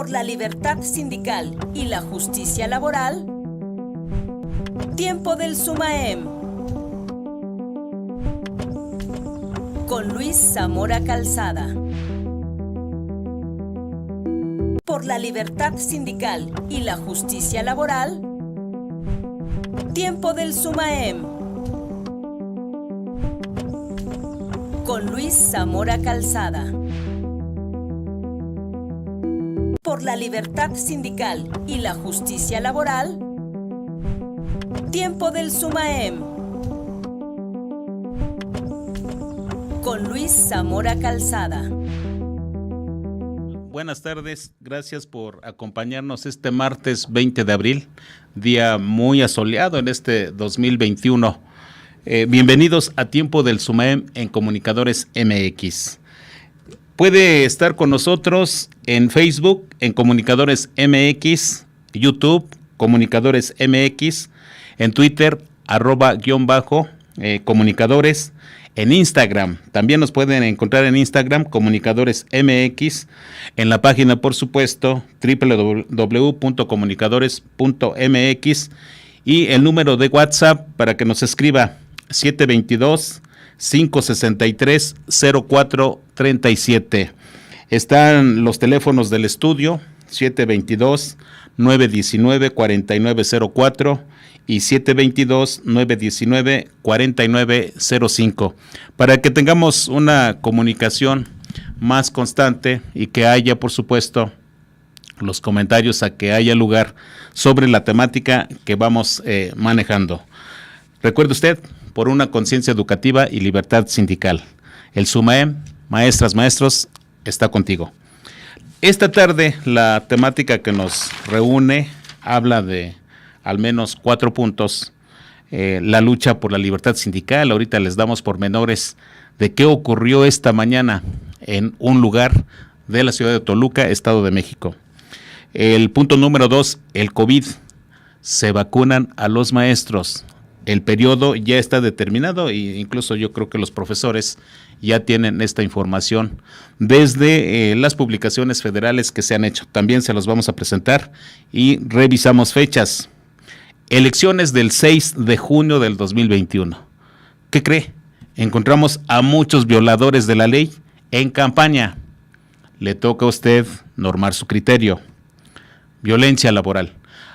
por la libertad sindical y la justicia laboral. Tiempo del SUMAEM. Con Luis Zamora Calzada. Por la libertad sindical y la justicia laboral. Tiempo del SUMAEM. Con Luis Zamora Calzada. Por la libertad sindical y la justicia laboral. Tiempo del SUMAEM. Con Luis Zamora Calzada. Buenas tardes, gracias por acompañarnos este martes 20 de abril, día muy asoleado en este 2021. Bienvenidos a Tiempo del SUMAEM en Comunicadores MX. Puede estar con nosotros en Facebook, en Comunicadores MX, YouTube, Comunicadores MX, en Twitter, @_comunicadores, en Instagram. También nos pueden encontrar en Instagram, Comunicadores MX, en la página, por supuesto, www.comunicadores.mx, y el número de WhatsApp para que nos escriba, 722-563-0437. Están los teléfonos del estudio, 722-919-4904 y 722-919-4905, para que tengamos una comunicación más constante y que haya, por supuesto, los comentarios, a que haya lugar sobre la temática que vamos manejando. Recuerde usted, por una conciencia educativa y libertad sindical. El SUMAEM, maestras, maestros, está contigo. Esta tarde la temática que nos reúne habla de al menos 4 puntos. La lucha por la libertad sindical. Ahorita les damos pormenores de qué ocurrió esta mañana en un lugar de la ciudad de Toluca, Estado de México. El punto número 2, el COVID. Se vacunan a los maestros. El periodo ya está determinado e incluso yo creo que los profesores ya tienen esta información desde las publicaciones federales que se han hecho. También se los vamos a presentar y revisamos fechas. Elecciones del 6 de junio del 2021. ¿Qué cree? Encontramos a muchos violadores de la ley en campaña. Le toca a usted normar su criterio. Violencia laboral.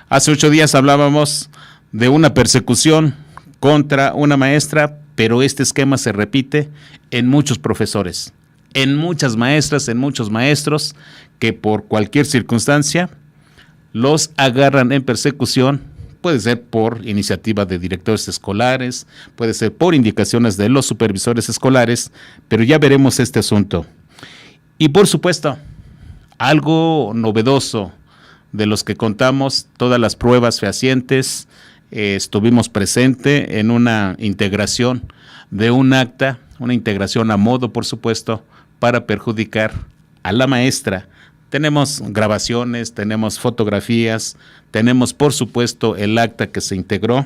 Hace 8 días hablábamos de una persecución contra una maestra, pero este esquema se repite en muchos profesores, en muchas maestras, en muchos maestros, que por cualquier circunstancia los agarran en persecución. Puede ser por iniciativa de directores escolares, puede ser por indicaciones de los supervisores escolares, pero ya veremos este asunto. Y por supuesto, algo novedoso de los que contamos, todas las pruebas fehacientes. Estuvimos presentes en una integración de un acta, una integración a modo, por supuesto, para perjudicar a la maestra. Tenemos grabaciones, tenemos fotografías, tenemos, por supuesto, el acta que se integró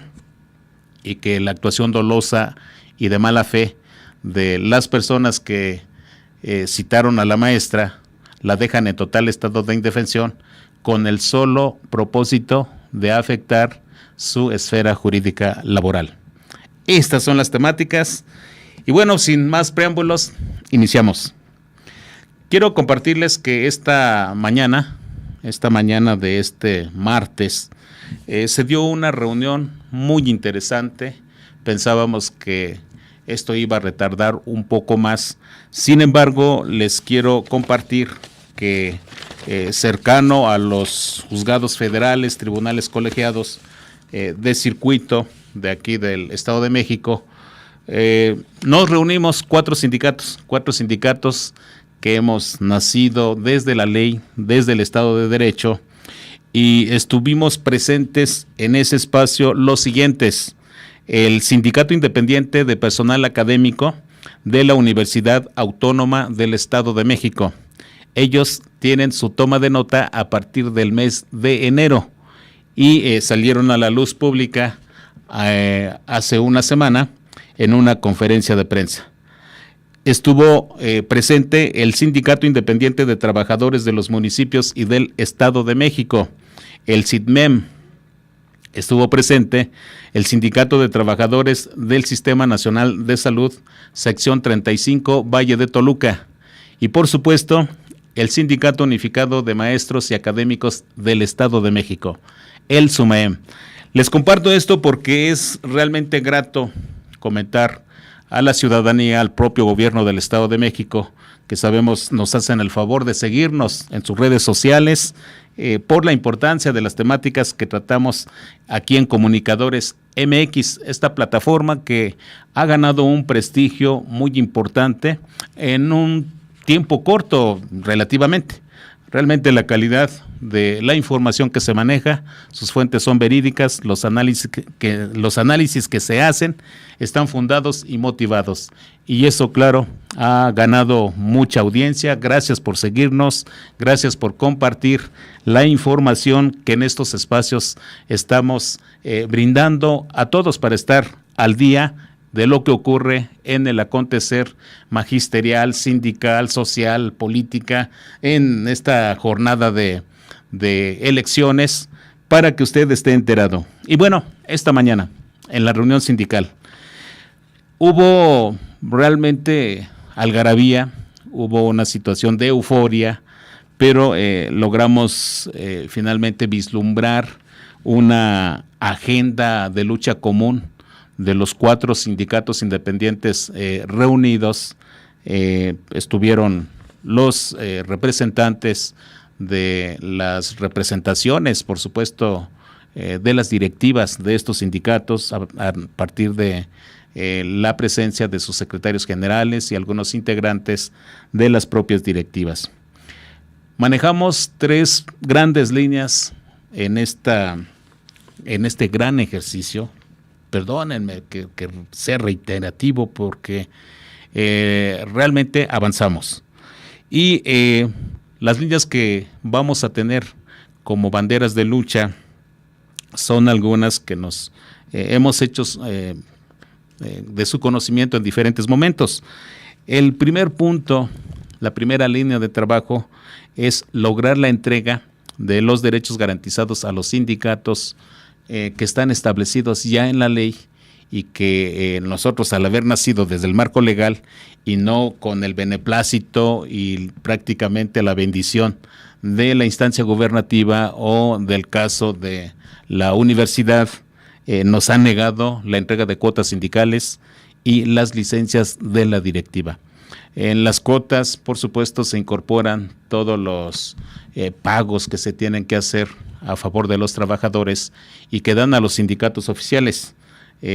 y que la actuación dolosa y de mala fe de las personas que citaron a la maestra la dejan en total estado de indefensión con el solo propósito de afectar su esfera jurídica laboral. Estas son las temáticas y bueno, sin más preámbulos, iniciamos. Quiero compartirles que esta mañana de este martes, se dio una reunión muy interesante. Pensábamos que esto iba a retardar un poco más. Sin embargo, les quiero compartir que cercano a los juzgados federales, tribunales colegiados de circuito de aquí del Estado de México, nos reunimos 4 sindicatos que hemos nacido desde la ley, desde el Estado de Derecho, y estuvimos presentes en ese espacio los siguientes: el Sindicato Independiente de Personal Académico de la Universidad Autónoma del Estado de México. Ellos tienen su toma de nota a partir del mes de enero y salieron a la luz pública hace una semana en una conferencia de prensa. estuvo presente el Sindicato Independiente de Trabajadores de los Municipios y del Estado de México, el SITMEM. Estuvo presente el Sindicato de Trabajadores del Sistema Nacional de Salud, sección 35, Valle de Toluca. Y por supuesto, el Sindicato Unificado de Maestros y Académicos del Estado de México, el SUMAEM. Les comparto esto porque es realmente grato comentar a la ciudadanía, al propio gobierno del Estado de México, que sabemos nos hacen el favor de seguirnos en sus redes sociales, por la importancia de las temáticas que tratamos aquí en Comunicadores MX, esta plataforma que ha ganado un prestigio muy importante en un tiempo corto relativamente. Realmente la calidad de la información que se maneja, sus fuentes son verídicas, los análisis que se hacen están fundados y motivados. Y eso, claro, ha ganado mucha audiencia. Gracias por seguirnos, gracias por compartir la información que en estos espacios estamos brindando a todos para estar al día de lo que ocurre en el acontecer magisterial, sindical, social, política, en esta jornada de elecciones, para que usted esté enterado. Y bueno, esta mañana, en la reunión sindical, hubo realmente algarabía, hubo una situación de euforia, pero logramos finalmente vislumbrar una agenda de lucha común de los 4 sindicatos independientes reunidos. Estuvieron los representantes de las representaciones, por supuesto, de las directivas de estos sindicatos, a partir de la presencia de sus secretarios generales y algunos integrantes de las propias directivas. Manejamos 3 grandes líneas en este gran ejercicio. Perdónenme que sea reiterativo porque realmente avanzamos. Y las líneas que vamos a tener como banderas de lucha son algunas que nos hemos hecho de su conocimiento en diferentes momentos. El primer punto, la primera línea de trabajo es lograr la entrega de los derechos garantizados a los sindicatos que están establecidos ya en la ley y que nosotros, al haber nacido desde el marco legal y no con el beneplácito y prácticamente la bendición de la instancia gubernativa o del caso de la universidad, nos han negado la entrega de cuotas sindicales y las licencias de la directiva. En las cuotas, por supuesto, se incorporan todos los pagos que se tienen que hacer a favor de los trabajadores y que dan a los sindicatos oficiales.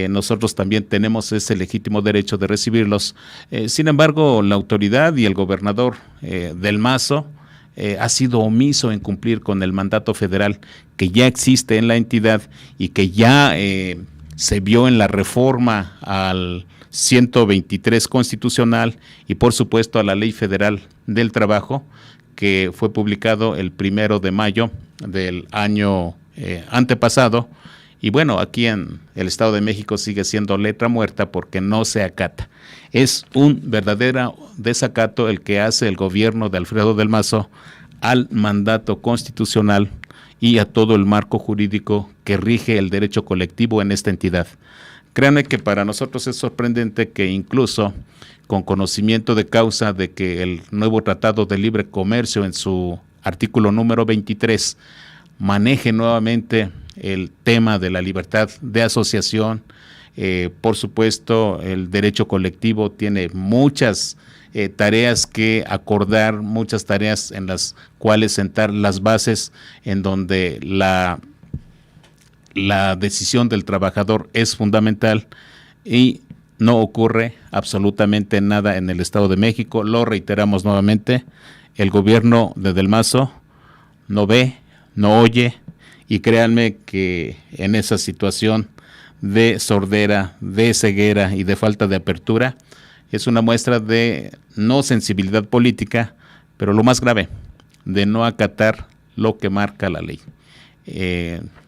Nosotros también tenemos ese legítimo derecho de recibirlos. Sin embargo, la autoridad y el gobernador del Mazo ha sido omiso en cumplir con el mandato federal que ya existe en la entidad y que ya se vio en la reforma al 123 constitucional y por supuesto a la Ley Federal del Trabajo, que fue publicado el 1 de mayo del año antepasado. Y bueno, aquí en el Estado de México sigue siendo letra muerta porque no se acata. Es un verdadero desacato el que hace el gobierno de Alfredo del Mazo al mandato constitucional y a todo el marco jurídico que rige el derecho colectivo en esta entidad. Créanme que para nosotros es sorprendente que incluso con conocimiento de causa de que el nuevo Tratado de Libre Comercio en su artículo número 23 maneje nuevamente el tema de la libertad de asociación. Por supuesto, el derecho colectivo tiene muchas tareas que acordar, muchas tareas en las cuales sentar las bases, en donde la decisión del trabajador es fundamental y no ocurre absolutamente nada en el Estado de México. Lo reiteramos nuevamente, el gobierno de Del Mazo no ve, no oye, y créanme que en esa situación de sordera, de ceguera y de falta de apertura es una muestra de no sensibilidad política, pero lo más grave, de no acatar lo que marca la ley.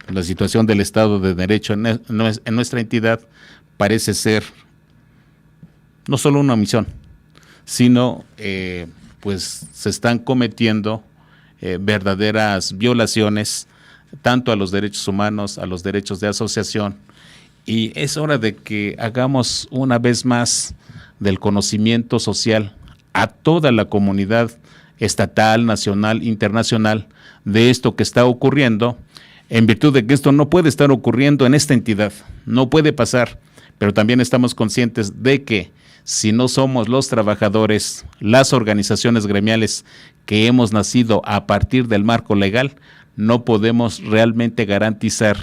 La situación del Estado de Derecho en nuestra entidad parece ser no solo una omisión, sino pues se están cometiendo verdaderas violaciones tanto a los derechos humanos, a los derechos de asociación, y es hora de que hagamos una vez más del conocimiento social a toda la comunidad estatal, nacional, internacional, de esto que está ocurriendo, en virtud de que esto no puede estar ocurriendo en esta entidad, no puede pasar, pero también estamos conscientes de que si no somos los trabajadores, las organizaciones gremiales que hemos nacido a partir del marco legal, no podemos realmente garantizar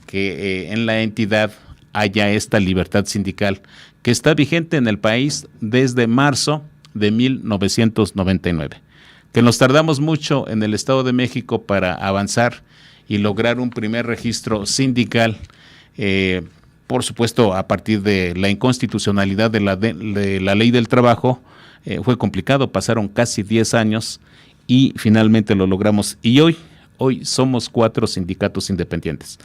que en la entidad haya esta libertad sindical que está vigente en el país desde marzo de 1999. Que nos tardamos mucho en el Estado de México para avanzar y lograr un primer registro sindical, por supuesto a partir de la inconstitucionalidad de la ley del trabajo, fue complicado, pasaron casi 10 años y finalmente lo logramos, y hoy somos 4 sindicatos independientes.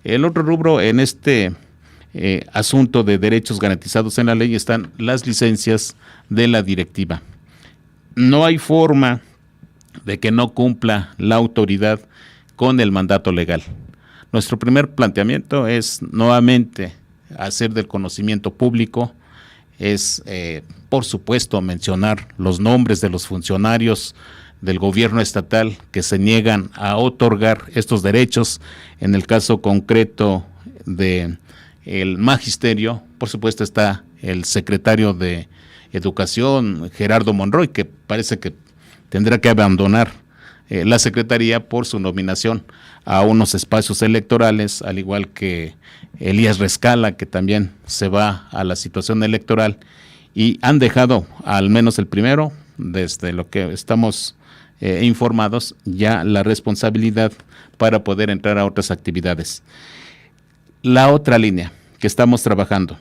El otro rubro en este asunto de derechos garantizados en la ley están las licencias de la directiva. No hay forma de que no cumpla la autoridad con el mandato legal. Nuestro primer planteamiento es nuevamente hacer del conocimiento público, es por supuesto mencionar los nombres de los funcionarios del gobierno estatal que se niegan a otorgar estos derechos. En el caso concreto de el magisterio, por supuesto está el secretario de Educación, Gerardo Monroy, que parece que tendrá que abandonar la secretaría por su nominación a unos espacios electorales, al igual que Elías Rescala, que también se va a la situación electoral, y han dejado, al menos el primero, desde lo que estamos informados, ya la responsabilidad para poder entrar a otras actividades. La otra línea que estamos trabajando,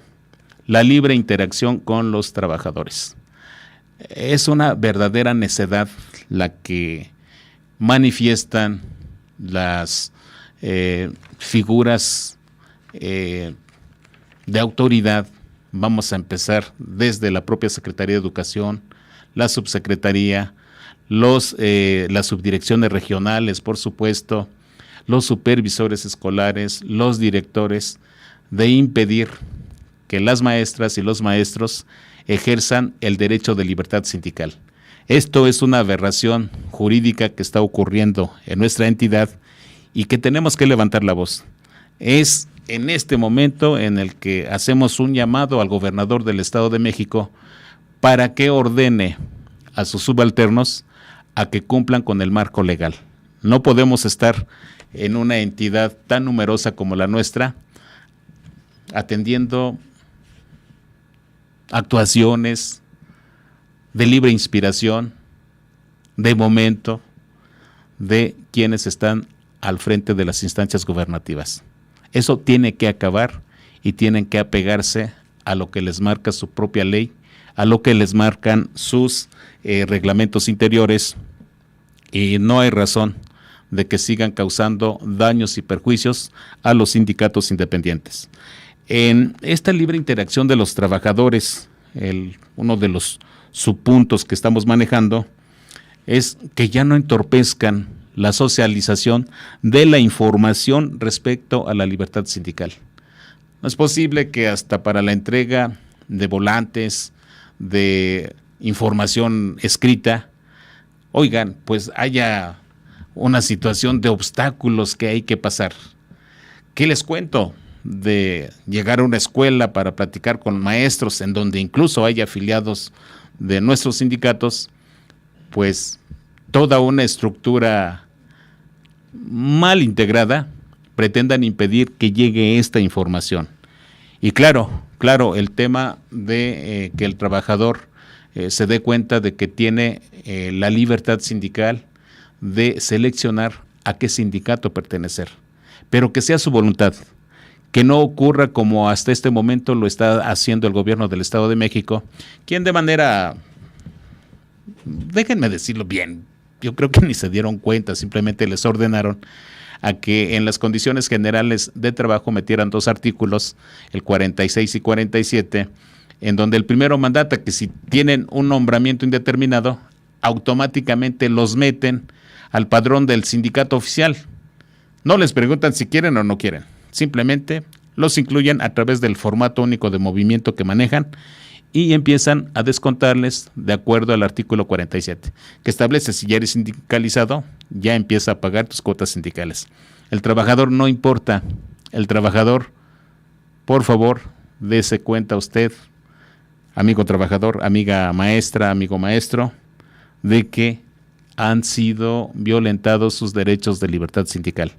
la libre interacción con los trabajadores. Es una verdadera necedad la que manifiestan las figuras de autoridad. Vamos a empezar desde la propia Secretaría de Educación, la Subsecretaría, las subdirecciones regionales, por supuesto, los supervisores escolares, los directores, de impedir que las maestras y los maestros ejerzan el derecho de libertad sindical. Esto es una aberración jurídica que está ocurriendo en nuestra entidad y que tenemos que levantar la voz. Es en este momento en el que hacemos un llamado al gobernador del Estado de México para que ordene a sus subalternos a que cumplan con el marco legal. No podemos estar en una entidad tan numerosa como la nuestra atendiendo actuaciones de libre inspiración, de momento, de quienes están al frente de las instancias gubernativas. Eso tiene que acabar y tienen que apegarse a lo que les marca su propia ley, a lo que les marcan sus reglamentos interiores, y no hay razón de que sigan causando daños y perjuicios a los sindicatos independientes. En esta libre interacción de los trabajadores, uno de los subpuntos que estamos manejando es que ya no entorpezcan la socialización de la información respecto a la libertad sindical. No es posible que hasta para la entrega de volantes, de información escrita, oigan, pues haya una situación de obstáculos que hay que pasar. ¿Qué les cuento? De llegar a una escuela para platicar con maestros en donde incluso hay afiliados de nuestros sindicatos, pues toda una estructura mal integrada pretendan impedir que llegue esta información. Y claro, el tema de que el trabajador se dé cuenta de que tiene la libertad sindical de seleccionar a qué sindicato pertenecer, pero que sea su voluntad. Que no ocurra como hasta este momento lo está haciendo el gobierno del Estado de México, quien de manera, déjenme decirlo bien, yo creo que ni se dieron cuenta, simplemente les ordenaron a que en las condiciones generales de trabajo metieran 2 artículos, el 46 y 47, en donde el primero mandata que si tienen un nombramiento indeterminado, automáticamente los meten al padrón del sindicato oficial. No les preguntan si quieren o no quieren, simplemente los incluyen a través del formato único de movimiento que manejan y empiezan a descontarles de acuerdo al artículo 47, que establece si ya eres sindicalizado, ya empieza a pagar tus cuotas sindicales. El trabajador no importa, el trabajador, por favor, dése cuenta usted, amigo trabajador, amiga maestra, amigo maestro, de que han sido violentados sus derechos de libertad sindical.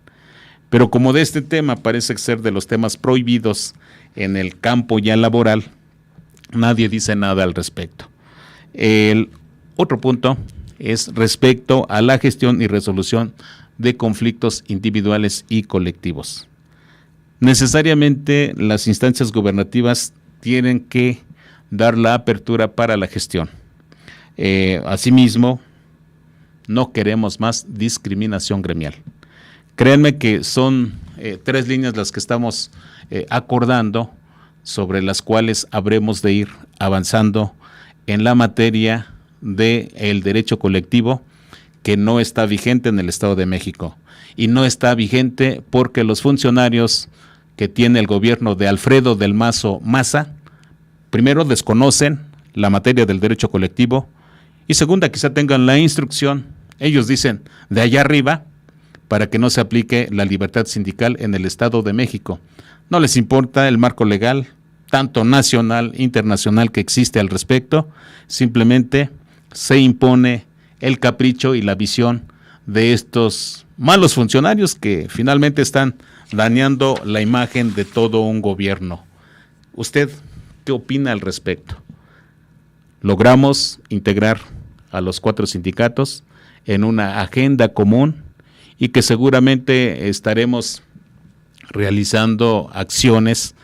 Pero como de este tema parece ser de los temas prohibidos en el campo ya laboral, nadie dice nada al respecto. El otro punto es respecto a la gestión y resolución de conflictos individuales y colectivos. Necesariamente las instancias gubernativas tienen que dar la apertura para la gestión. Asimismo, no queremos más discriminación gremial. Créanme que son 3 líneas las que estamos acordando, sobre las cuales habremos de ir avanzando en la materia del derecho colectivo, que no está vigente en el Estado de México. Y no está vigente porque los funcionarios que tiene el gobierno de Alfredo del Mazo Maza, primero desconocen la materia del derecho colectivo, y segunda, quizá tengan la instrucción, ellos dicen, de allá arriba, para que no se aplique la libertad sindical en el Estado de México. No les importa el marco legal, tanto nacional, internacional, que existe al respecto, simplemente se impone el capricho y la visión de estos malos funcionarios que finalmente están dañando la imagen de todo un gobierno. ¿Usted qué opina al respecto? Logramos integrar a los 4 sindicatos en una agenda común y que seguramente estaremos realizando acciones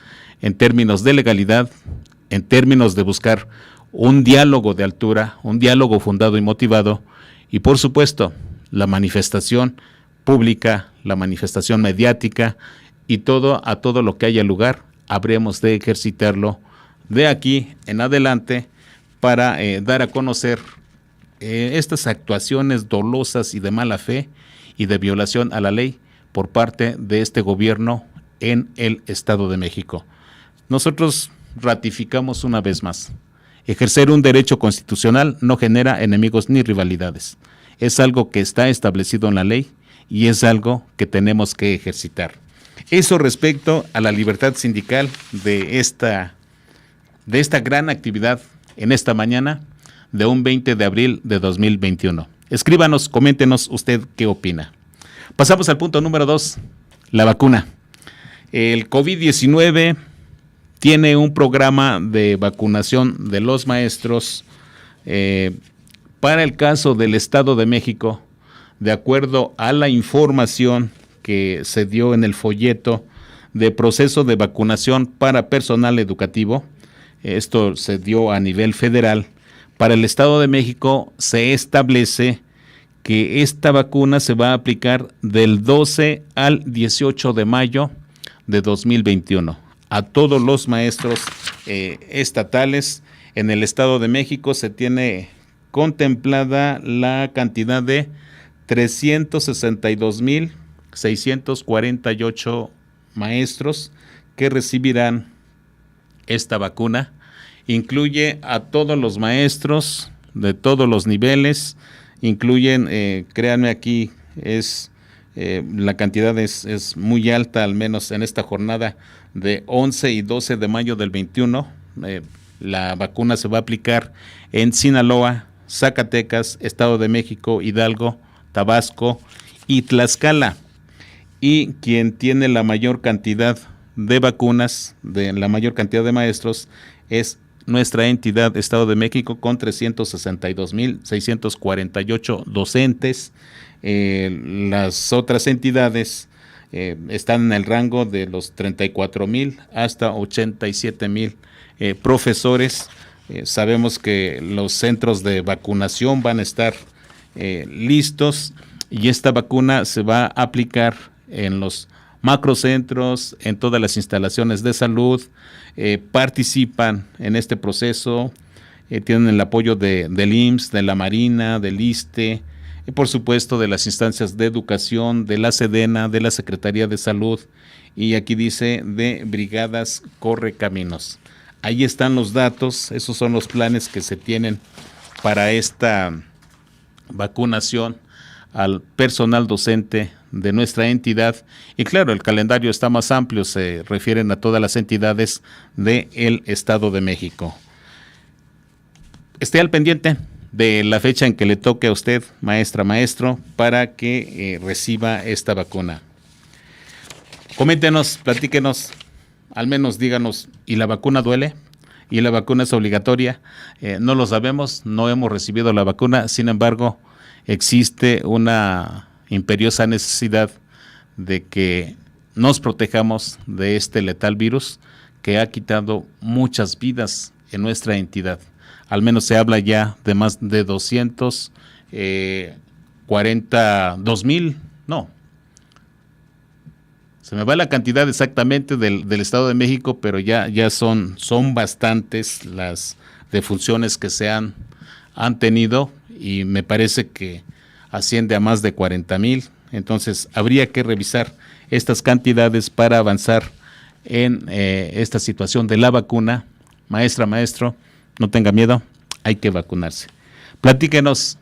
en términos de legalidad, en términos de buscar un diálogo de altura, un diálogo fundado y motivado, y por supuesto la manifestación pública, la manifestación mediática y a todo lo que haya lugar, habremos de ejercitarlo de aquí en adelante para dar a conocer estas actuaciones dolosas y de mala fe y de violación a la ley por parte de este gobierno en el Estado de México. Nosotros ratificamos una vez más, ejercer un derecho constitucional no genera enemigos ni rivalidades. Es algo que está establecido en la ley y es algo que tenemos que ejercitar. Eso respecto a la libertad sindical de esta gran actividad en esta mañana de un 20 de abril de 2021. Escríbanos, coméntenos usted qué opina. Pasamos al punto número 2, la vacuna. El COVID-19 tiene un programa de vacunación de los maestros para el caso del Estado de México, de acuerdo a la información que se dio en el folleto de proceso de vacunación para personal educativo. Esto se dio a nivel federal. Para el Estado de México se establece que esta vacuna se va a aplicar del 12 al 18 de mayo de 2021. A todos los maestros estatales en el Estado de México se tiene contemplada la cantidad de 362,648 maestros que recibirán esta vacuna. Incluye a todos los maestros de todos los niveles, incluyen, créanme aquí, la cantidad es muy alta, al menos en esta jornada de 11 y 12 de mayo del 21. La vacuna se va a aplicar en Sinaloa, Zacatecas, Estado de México, Hidalgo, Tabasco y Tlaxcala. Y quien tiene la mayor cantidad de vacunas, la mayor cantidad de maestros, es nuestra entidad Estado de México, con 362,648 docentes. Las otras entidades están en el rango de los 34,000 hasta 87,000 profesores. Sabemos que los centros de vacunación van a estar listos y esta vacuna se va a aplicar en los macrocentros, en todas las instalaciones de salud, participan en este proceso, tienen el apoyo del IMSS, de la Marina, del ISSSTE, y por supuesto de las instancias de educación, de la SEDENA, de la Secretaría de Salud, y aquí dice de Brigadas Correcaminos. Ahí están los datos, esos son los planes que se tienen para esta vacunación al personal docente de nuestra entidad. Y claro, el calendario está más amplio, se refieren a todas las entidades del Estado de México. Esté al pendiente de la fecha en que le toque a usted, maestra, maestro, para que reciba esta vacuna. Coméntenos, platíquenos, al menos díganos, ¿y la vacuna duele? ¿Y la vacuna es obligatoria? No lo sabemos, no hemos recibido la vacuna, sin embargo, existe una imperiosa necesidad de que nos protejamos de este letal virus que ha quitado muchas vidas en nuestra entidad. Al menos se habla ya de más de 242,000, no. Se me va la cantidad exactamente del Estado de México, pero ya son bastantes las defunciones que se han tenido, y me parece que asciende a más de 40,000. Entonces habría que revisar estas cantidades para avanzar en esta situación de la vacuna. Maestra, maestro, no tenga miedo, hay que vacunarse. Platíquenos,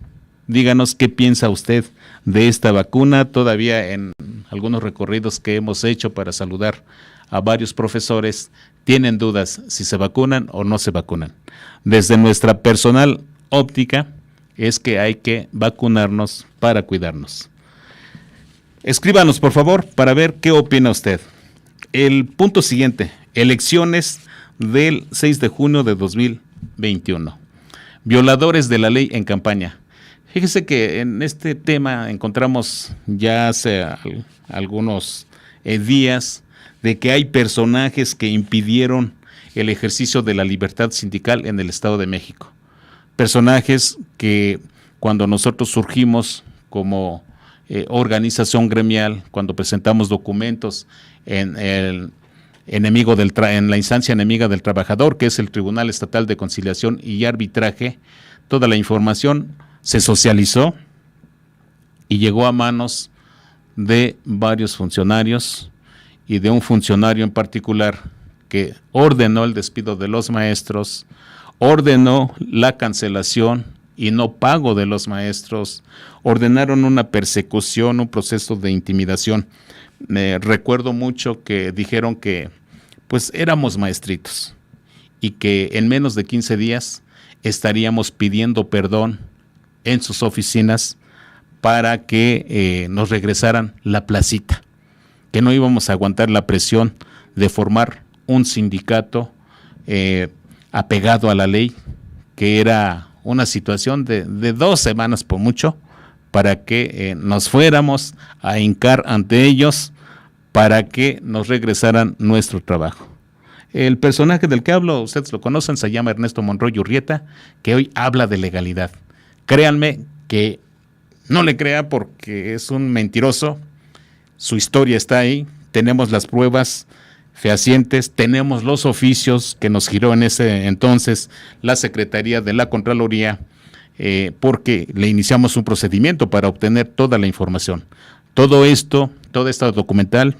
díganos qué piensa usted de esta vacuna. Todavía en algunos recorridos que hemos hecho para saludar a varios profesores, tienen dudas si se vacunan o no se vacunan. Desde nuestra personal óptica es que hay que vacunarnos para cuidarnos. Escríbanos, por favor, para ver qué opina usted. El punto siguiente, elecciones del 6 de junio de 2021. Violadores de la ley en campaña. Fíjese que en este tema encontramos ya hace algunos días de que hay personajes que impidieron el ejercicio de la libertad sindical en el Estado de México. Personajes que cuando nosotros surgimos como organización gremial, cuando presentamos documentos en la instancia enemiga del trabajador, que es el Tribunal Estatal de Conciliación y Arbitraje, toda la información se socializó y llegó a manos de varios funcionarios y de un funcionario en particular que ordenó el despido de los maestros, ordenó la cancelación y no pago de los maestros, ordenaron una persecución, un proceso de intimidación. Recuerdo mucho que dijeron que pues éramos maestritos y que en menos de 15 días estaríamos pidiendo perdón en sus oficinas para que nos regresaran la placita, que no íbamos a aguantar la presión de formar un sindicato apegado a la ley, que era una situación de 2 semanas por mucho, para que nos fuéramos a hincar ante ellos para que nos regresaran nuestro trabajo. El personaje del que hablo, ustedes lo conocen, se llama Ernesto Monroy Urrieta, que hoy habla de legalidad. Créanme que no le crea porque es un mentiroso, su historia está ahí, tenemos las pruebas fehacientes, tenemos los oficios que nos giró en ese entonces la Secretaría de la Contraloría, porque le iniciamos un procedimiento para obtener toda la información. Todo esto, toda esta documental,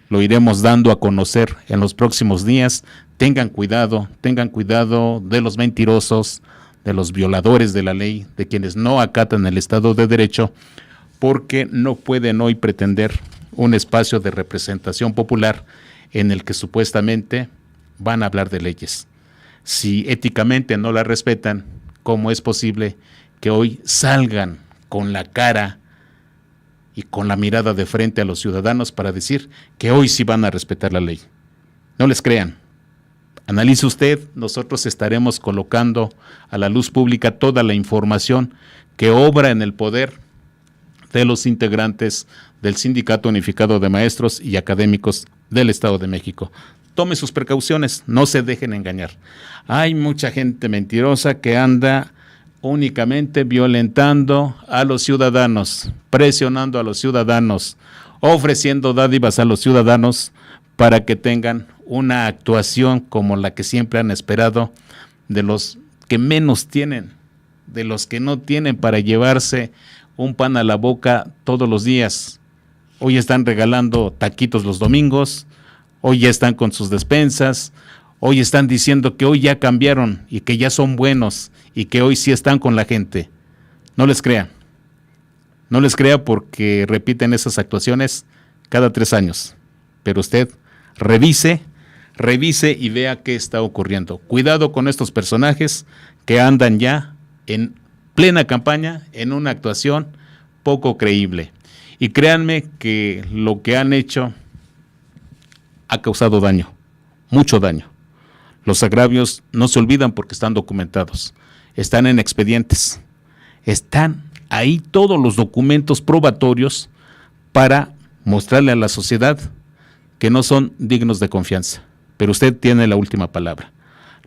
lo iremos dando a conocer en los próximos días. Tengan cuidado de los mentirosos, de los violadores de la ley, de quienes no acatan el Estado de Derecho, porque no pueden hoy pretender un espacio de representación popular en el que supuestamente van a hablar de leyes. Si éticamente no la respetan, ¿cómo es posible que hoy salgan con la cara y con la mirada de frente a los ciudadanos para decir que hoy sí van a respetar la ley? No les crean. Analice usted, nosotros estaremos colocando a la luz pública toda la información que obra en el poder de los integrantes del Sindicato Unificado de Maestros y Académicos del Estado de México. Tome sus precauciones, no se dejen engañar. Hay mucha gente mentirosa que anda únicamente violentando a los ciudadanos, presionando a los ciudadanos, ofreciendo dádivas a los ciudadanos para que tengan una actuación como la que siempre han esperado de los que menos tienen, de los que no tienen para llevarse un pan a la boca todos los días. Hoy están regalando taquitos los domingos, hoy ya están con sus despensas, hoy están diciendo que hoy ya cambiaron y que ya son buenos y que hoy sí están con la gente. No les crea. No les crea porque repiten esas actuaciones cada 3 años. Pero usted revise y vea qué está ocurriendo. Cuidado con estos personajes que andan ya en plena campaña, en una actuación poco creíble. Y créanme que lo que han hecho ha causado daño, mucho daño. Los agravios no se olvidan porque están documentados, están en expedientes, están ahí todos los documentos probatorios para mostrarle a la sociedad que no son dignos de confianza. Pero usted tiene la última palabra.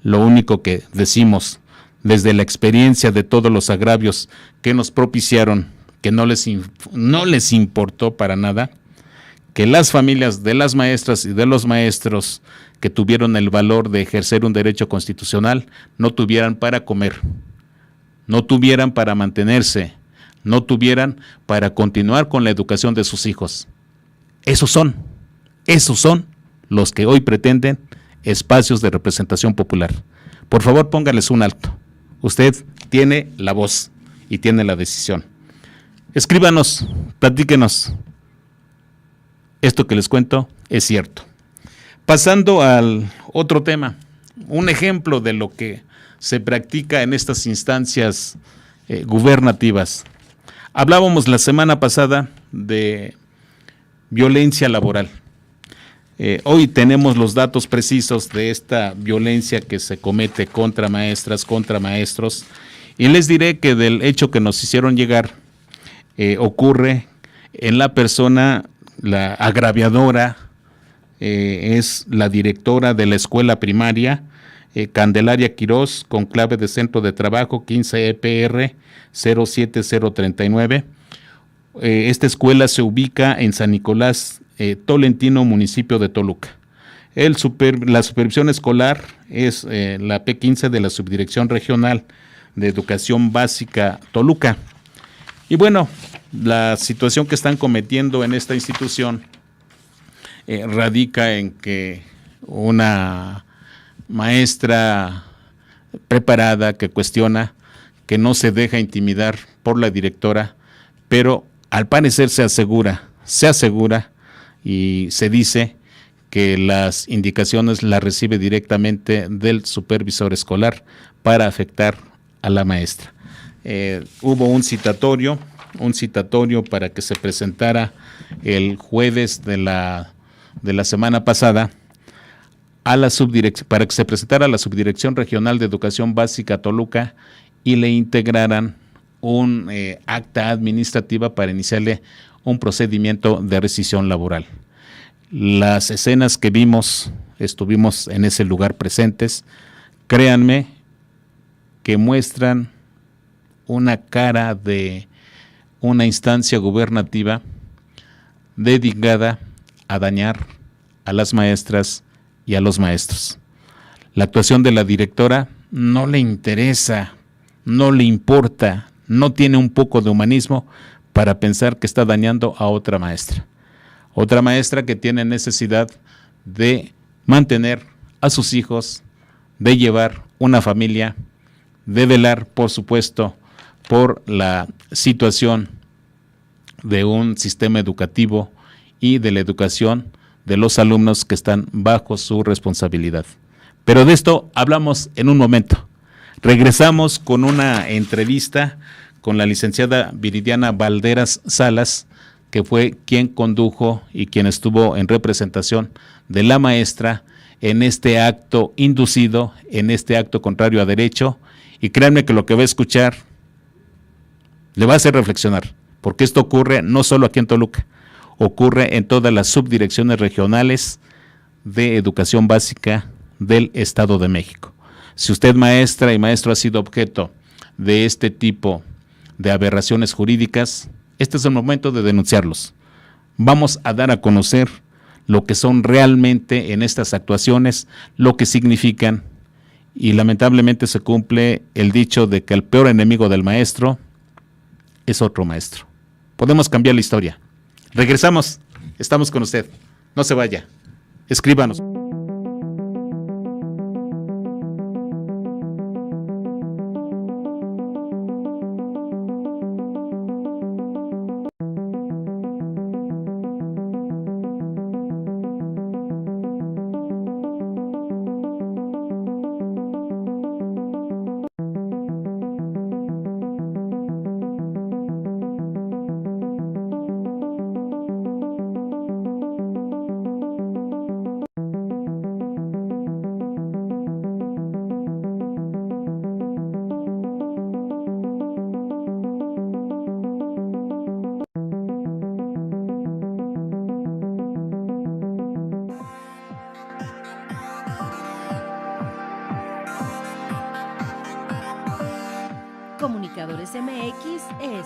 Lo único que decimos desde la experiencia de todos los agravios que nos propiciaron, que no les importó para nada, que las familias de las maestras y de los maestros que tuvieron el valor de ejercer un derecho constitucional no tuvieran para comer, no tuvieran para mantenerse, no tuvieran para continuar con la educación de sus hijos. Esos son los que hoy pretenden espacios de representación popular. Por favor, póngales un alto. Usted tiene la voz y tiene la decisión. Escríbanos, platíquenos. Esto que les cuento es cierto. Pasando al otro tema, un ejemplo de lo que se practica en estas instancias gubernativas. Hablábamos la semana pasada de violencia laboral. Hoy tenemos los datos precisos de esta violencia que se comete contra maestras, contra maestros, y les diré que del hecho que nos hicieron llegar ocurre en la persona, la agraviadora, es la directora de la escuela primaria, Candelaria Quirós, con clave de centro de trabajo 15 EPR 07039. Esta escuela se ubica en San Nicolás Tolentino, municipio de Toluca. La supervisión escolar es la P15 de la Subdirección Regional de Educación Básica Toluca. Y bueno, la situación que están cometiendo en esta institución radica en que una maestra preparada que cuestiona, que no se deja intimidar por la directora, pero al parecer se asegura y se dice que las indicaciones las recibe directamente del supervisor escolar para afectar a la maestra. Hubo un citatorio para que se presentara el jueves de la semana pasada para que se presentara a la Subdirección Regional de Educación Básica Toluca y le integraran un acta administrativa para iniciarle un procedimiento de rescisión laboral. Las escenas que vimos, estuvimos en ese lugar presentes, créanme que muestran una cara de una instancia gubernativa dedicada a dañar a las maestras y a los maestros. La actuación de la directora no le interesa, no le importa, no tiene un poco de humanismo para pensar que está dañando a otra maestra que tiene necesidad de mantener a sus hijos, de llevar una familia, de velar, por supuesto, por la situación de un sistema educativo y de la educación de los alumnos que están bajo su responsabilidad. Pero de esto hablamos en un momento. Regresamos con una entrevista con la licenciada Viridiana Valderas Salas, que fue quien condujo y quien estuvo en representación de la maestra en este acto inducido, en este acto contrario a derecho, y créanme que lo que va a escuchar le va a hacer reflexionar, porque esto ocurre no solo aquí en Toluca, ocurre en todas las subdirecciones regionales de educación básica del Estado de México. Si usted, maestra y maestro, ha sido objeto de este tipo de aberraciones jurídicas, este es el momento de denunciarlos. vamos a dar a conocer lo que son realmente en estas actuaciones, lo que significan, y lamentablemente se cumple el dicho de que el peor enemigo del maestro es otro maestro. Podemos cambiar la historia. Regresamos, estamos con usted. No se vaya, escríbanos. Comunicadores MX es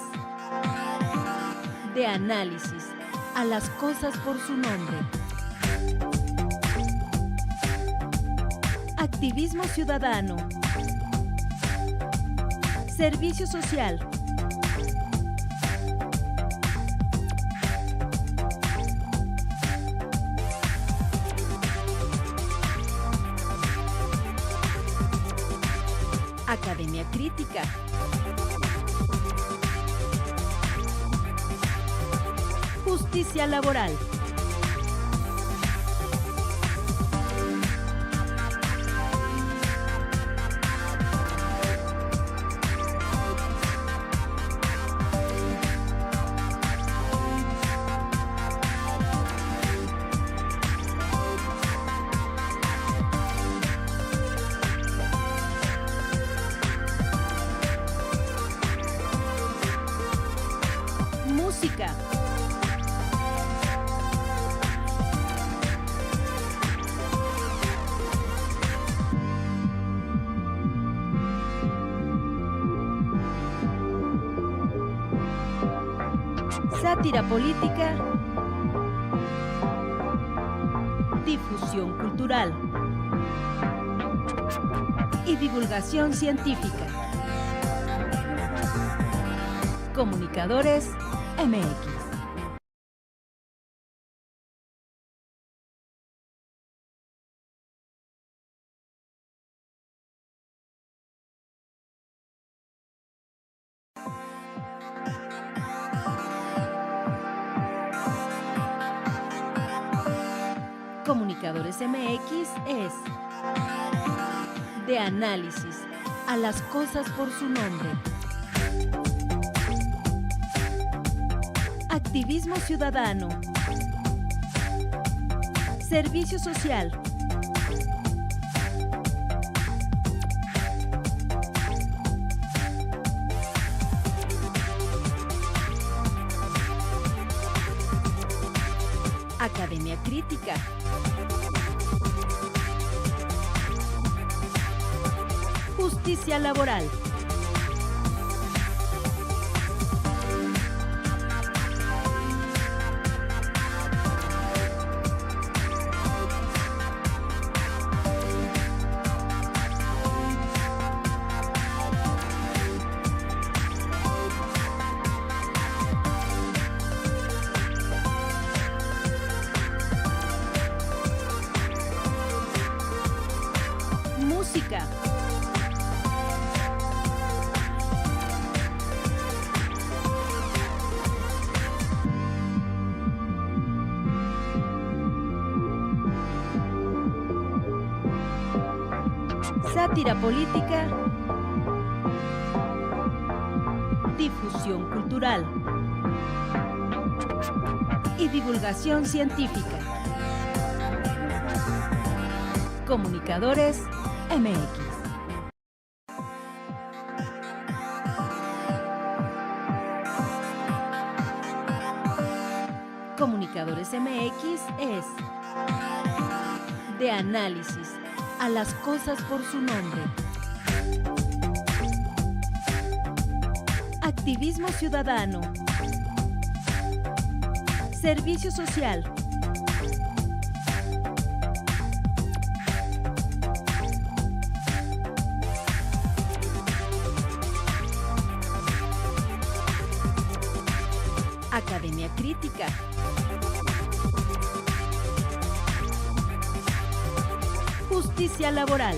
de análisis a las cosas por su nombre. Activismo ciudadano. Servicio social. Academia crítica. Justicia laboral. Música. Sátira política. Difusión cultural. Y divulgación científica. Comunicadores MX. Comunicadores MX es de análisis a las cosas por su nombre. Activismo ciudadano. Servicio social. Academia crítica. Justicia laboral. Música. Sátira política. Difusión cultural. Y divulgación científica. Comunicadores MX. Comunicadores MX es de análisis a las cosas por su nombre. Activismo ciudadano. Servicio social. Academia Crítica. Justicia laboral.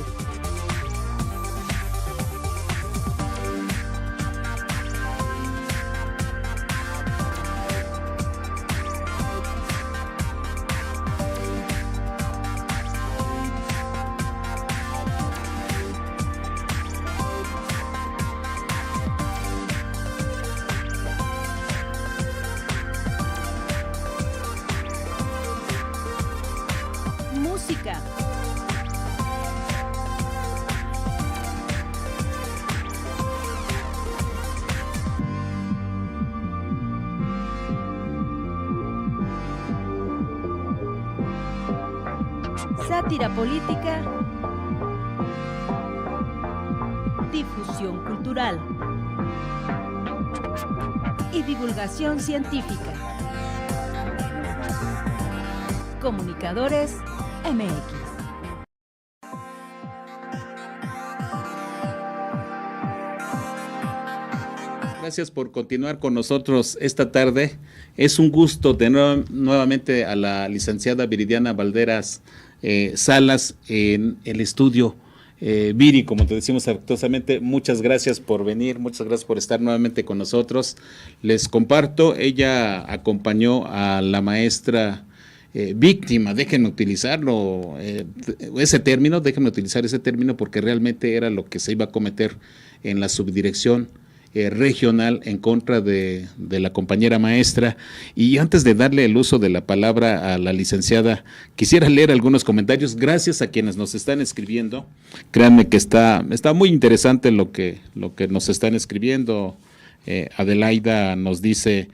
Música. Sátira política. Difusión cultural. Y divulgación científica. Comunicadores MX. Gracias por continuar con nosotros esta tarde. Es un gusto tener nuevamente a la licenciada Viridiana Valderas Salas en el estudio. Viri, como te decimos afectuosamente, muchas gracias por venir, muchas gracias por estar nuevamente con nosotros. Les comparto, ella acompañó a la maestra víctima, déjenme utilizarlo, déjenme utilizar ese término porque realmente era lo que se iba a cometer en la subdirección regional en contra de la compañera maestra. Y antes de darle el uso de la palabra a la licenciada, quisiera leer algunos comentarios. Gracias a quienes nos están escribiendo. Créanme que está muy interesante lo que nos están escribiendo. Adelaida nos dice: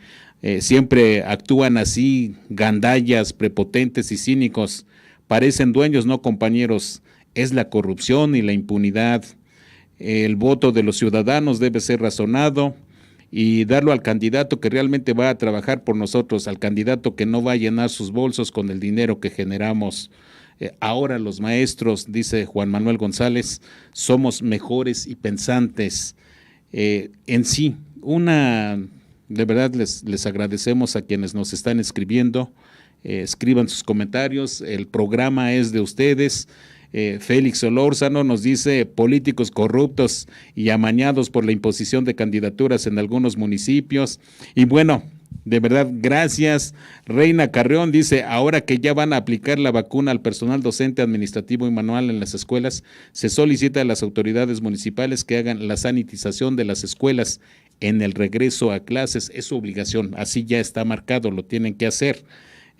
siempre actúan así, gandallas, prepotentes y cínicos. Parecen dueños, no compañeros. Es la corrupción y la impunidad. El voto de los ciudadanos debe ser razonado y darlo al candidato que realmente va a trabajar por nosotros, al candidato que no va a llenar sus bolsos con el dinero que generamos. Ahora los maestros, dice Juan Manuel González, somos mejores y pensantes. En sí, de verdad les agradecemos a quienes nos están escribiendo. Escriban sus comentarios, el programa es de ustedes. Félix Solórzano nos dice: políticos corruptos y amañados por la imposición de candidaturas en algunos municipios. Y bueno, de verdad, gracias. Reina Carreón dice: ahora que ya van a aplicar la vacuna al personal docente, administrativo y manual en las escuelas, se solicita a las autoridades municipales que hagan la sanitización de las escuelas en el regreso a clases. Es su obligación, así ya está marcado, lo tienen que hacer.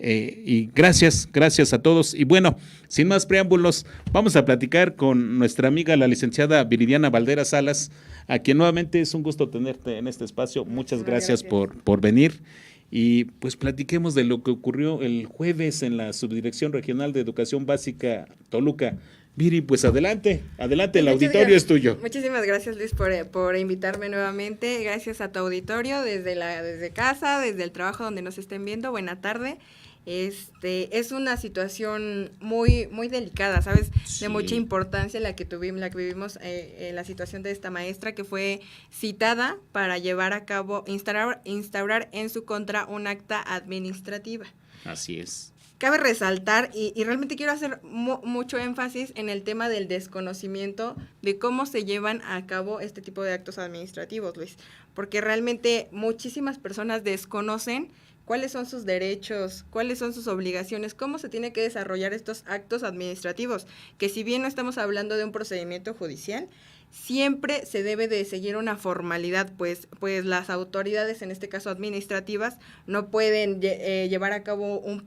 Y gracias a todos. Y bueno, sin más preámbulos, vamos a platicar con nuestra amiga la licenciada Viridiana Valderas Salas, a quien nuevamente es un gusto tenerte en este espacio. Muchas gracias por venir. Y pues platiquemos de lo que ocurrió el jueves en la Subdirección Regional de Educación Básica Toluca. Viri, pues adelante, el auditorio es tuyo. Muchísimas gracias, Luis, por invitarme nuevamente. Gracias a tu auditorio desde casa, desde el trabajo donde nos estén viendo. Buena tarde. Es una situación muy delicada, ¿sabes? Sí. De mucha importancia la que vivimos, la situación de esta maestra que fue citada para llevar a cabo, instaurar en su contra un acta administrativa. Así es. Cabe resaltar, y realmente quiero hacer mucho énfasis en el tema del desconocimiento de cómo se llevan a cabo este tipo de actos administrativos, Luis, porque realmente muchísimas personas desconocen cuáles son sus derechos, cuáles son sus obligaciones, cómo se tiene que desarrollar estos actos administrativos, que si bien no estamos hablando de un procedimiento judicial, siempre se debe de seguir una formalidad, pues las autoridades, en este caso administrativas, no pueden llevar a cabo un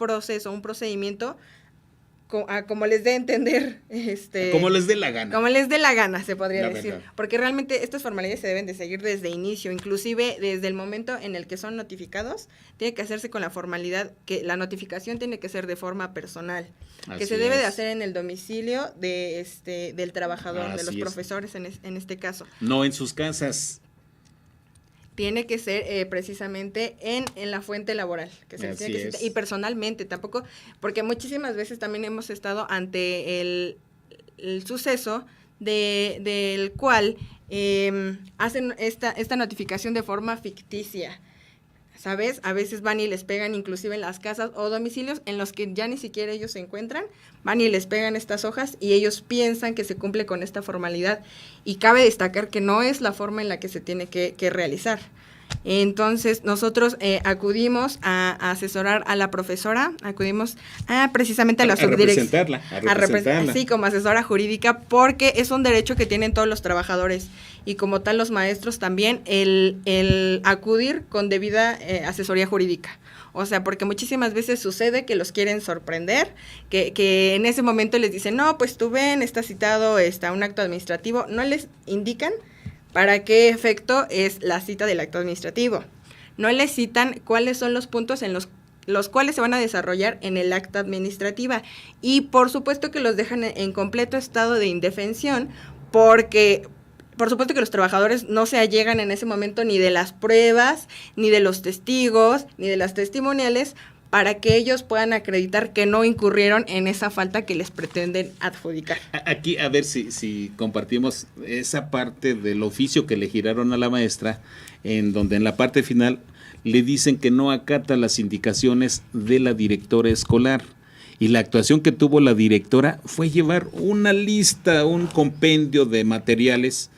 procedimiento como les dé a entender, como les dé la gana. Como les dé la gana, se podría decir. Verdad. Porque realmente estas formalidades se deben de seguir desde inicio, inclusive desde el momento en el que son notificados, tiene que hacerse con la formalidad, que la notificación tiene que ser de forma personal, que se debe de hacer en el domicilio del trabajador, de los profesores en este caso. No en sus casas. tiene que ser precisamente en la fuente laboral, que se tiene que citar, y personalmente tampoco, porque muchísimas veces también hemos estado ante el suceso del cual hacen esta notificación de forma ficticia, ¿sabes? A veces van y les pegan inclusive en las casas o domicilios en los que ya ni siquiera ellos se encuentran, van y les pegan estas hojas y ellos piensan que se cumple con esta formalidad, y cabe destacar que no es la forma en la que se tiene que realizar. Entonces nosotros acudimos a asesorar a la profesora, acudimos precisamente a la subdirección, a representarla. Sí, como asesora jurídica, porque es un derecho que tienen todos los trabajadores y como tal los maestros también, el acudir con debida asesoría jurídica. O sea, porque muchísimas veces sucede que los quieren sorprender, que en ese momento les dicen, no, pues tú ven, está citado un acto administrativo, no les indican para qué efecto es la cita del acto administrativo. No les citan cuáles son los puntos en los cuales se van a desarrollar en el acta administrativa. Y por supuesto que los dejan en completo estado de indefensión, porque por supuesto que los trabajadores no se allegan en ese momento ni de las pruebas, ni de los testigos, ni de las testimoniales, para que ellos puedan acreditar que no incurrieron en esa falta que les pretenden adjudicar. Aquí, a ver si compartimos esa parte del oficio que le giraron a la maestra, en donde en la parte final le dicen que no acata las indicaciones de la directora escolar. Y la actuación que tuvo la directora fue llevar una lista, un compendio de materiales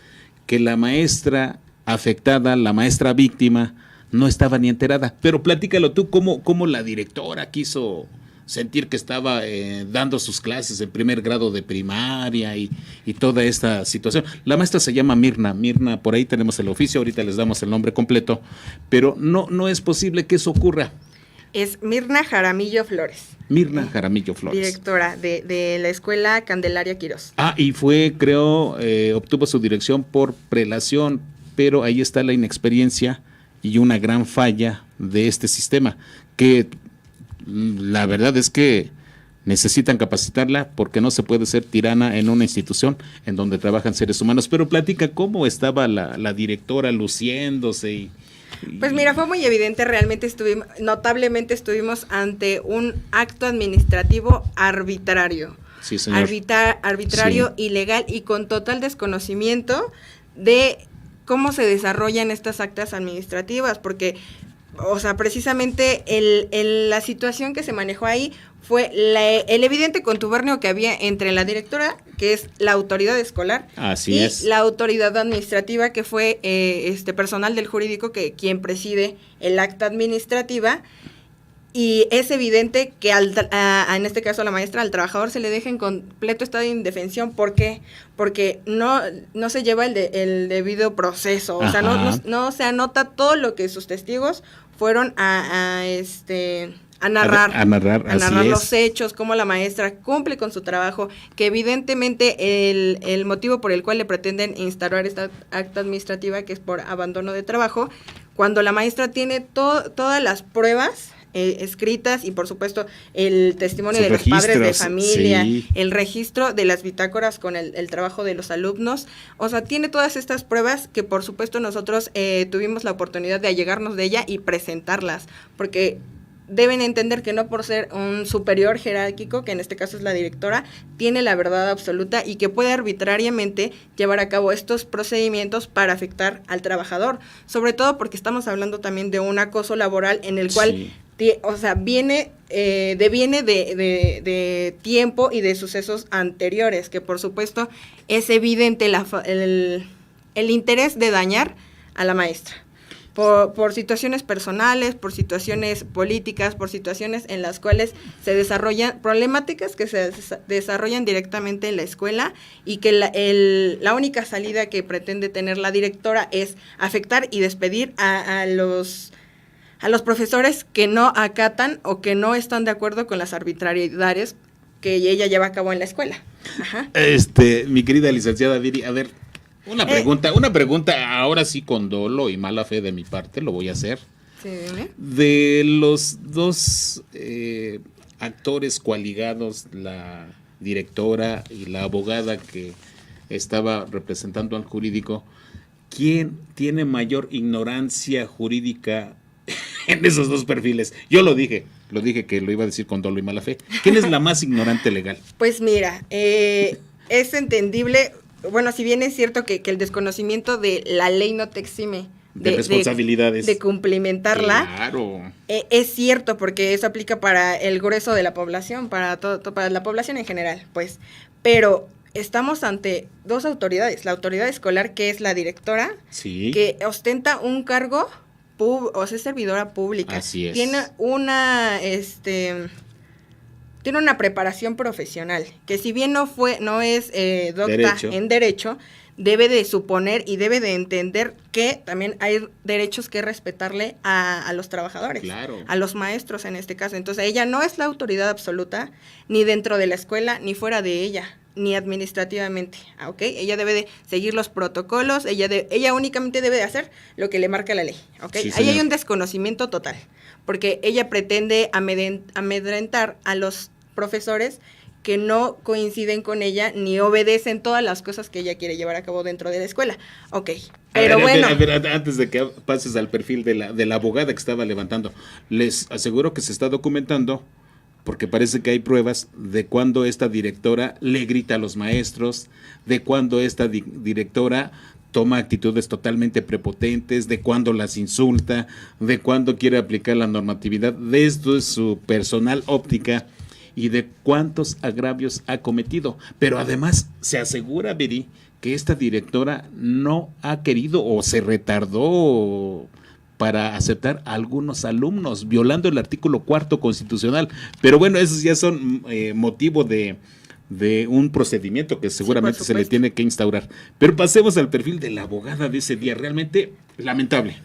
que la maestra afectada, la maestra víctima, no estaba ni enterada. Pero platícalo tú, ¿cómo la directora quiso sentir que estaba dando sus clases en primer grado de primaria y toda esta situación? La maestra se llama Mirna, por ahí tenemos el oficio, ahorita les damos el nombre completo, pero no es posible que eso ocurra. Es Mirna Jaramillo Flores. Mirna Jaramillo Flores. Directora de la Escuela Candelaria Quirós. Y obtuvo su dirección por prelación, pero ahí está la inexperiencia y una gran falla de este sistema, que la verdad es que necesitan capacitarla, porque no se puede ser tirana en una institución en donde trabajan seres humanos. Pero platica cómo estaba la directora luciéndose. Pues mira, fue muy evidente, realmente notablemente estuvimos ante un acto administrativo arbitrario. Sí, señor. Arbitrario, sí. Ilegal y con total desconocimiento de cómo se desarrollan estas actas administrativas, porque, o sea, precisamente la situación que se manejó ahí fue el evidente contubernio que había entre la directora, que es la autoridad escolar, y la autoridad administrativa, que fue personal del jurídico, quien preside el acta administrativa. Y es evidente que en este caso a la maestra, al trabajador se le deja en completo estado de indefensión. ¿Por qué? Porque no se lleva el debido proceso. O sea, no se anota todo lo que sus testigos fueron a narrar los hechos, cómo la maestra cumple con su trabajo, que evidentemente el motivo por el cual le pretenden instaurar esta acta administrativa, que es por abandono de trabajo, cuando la maestra tiene todas las pruebas escritas y por supuesto el testimonio de los padres de familia, sí, el registro de las bitácoras con el trabajo de los alumnos, o sea, tiene todas estas pruebas que por supuesto nosotros tuvimos la oportunidad de allegarnos de ella y presentarlas, porque deben entender que no por ser un superior jerárquico, que en este caso es la directora, tiene la verdad absoluta y que puede arbitrariamente llevar a cabo estos procedimientos para afectar al trabajador, sobre todo porque estamos hablando también de un acoso laboral en el cual sí, o sea, deviene de tiempo y de sucesos anteriores, que por supuesto es evidente el interés de dañar a la maestra. Por situaciones personales, por situaciones políticas, por situaciones en las cuales se desarrollan problemáticas que se desarrollan directamente en la escuela y que la única salida que pretende tener la directora es afectar y despedir a los profesores que no acatan o que no están de acuerdo con las arbitrariedades que ella lleva a cabo en la escuela. Ajá. Mi querida licenciada Viri, a ver, una pregunta, ahora sí con dolo y mala fe de mi parte, lo voy a hacer. Sí, dime. De los dos actores coaligados, la directora y la abogada que estaba representando al jurídico, ¿quién tiene mayor ignorancia jurídica en esos dos perfiles? Yo lo dije que lo iba a decir con dolo y mala fe. ¿Quién es la más ignorante legal? Pues mira, es entendible, bueno, si bien es cierto que el desconocimiento de la ley no te exime De responsabilidades. de cumplimentarla. Claro. Es cierto, porque eso aplica para el grueso de la población, para para la población en general, pues. Pero estamos ante dos autoridades, la autoridad escolar, que es la directora, Sí. que ostenta un cargo, o sea, es servidora pública. Así es. Tiene una preparación profesional, que si bien no es docta en derecho, debe de suponer y debe de entender que también hay derechos que respetarle a los trabajadores, Claro. a los maestros en este caso. Entonces ella no es la autoridad absoluta, ni dentro de la escuela, ni fuera de ella, ni administrativamente, ¿ok? Ella debe de seguir los protocolos, ella únicamente debe de hacer lo que le marca la ley, ¿ok? Sí, Ahí señor. hay un desconocimiento total, porque ella pretende amedrentar a los profesores que no coinciden con ella ni obedecen todas las cosas que ella quiere llevar a cabo dentro de la escuela. Ok, pero bueno. A ver, antes de que pases al perfil de la abogada que estaba levantando, les aseguro que se está documentando, porque parece que hay pruebas de cuando esta directora le grita a los maestros, de cuando esta directora toma actitudes totalmente prepotentes, de cuando las insulta, de cuando quiere aplicar la normatividad, de esto es su personal óptica, y de cuántos agravios ha cometido. Pero además se asegura, Viri, que esta directora no ha querido o se retardó para aceptar a algunos alumnos, violando el artículo 4 constitucional. Pero bueno, esos ya son motivo de un procedimiento que seguramente se le tiene que instaurar. Pero pasemos al perfil de la abogada de ese día, realmente lamentable.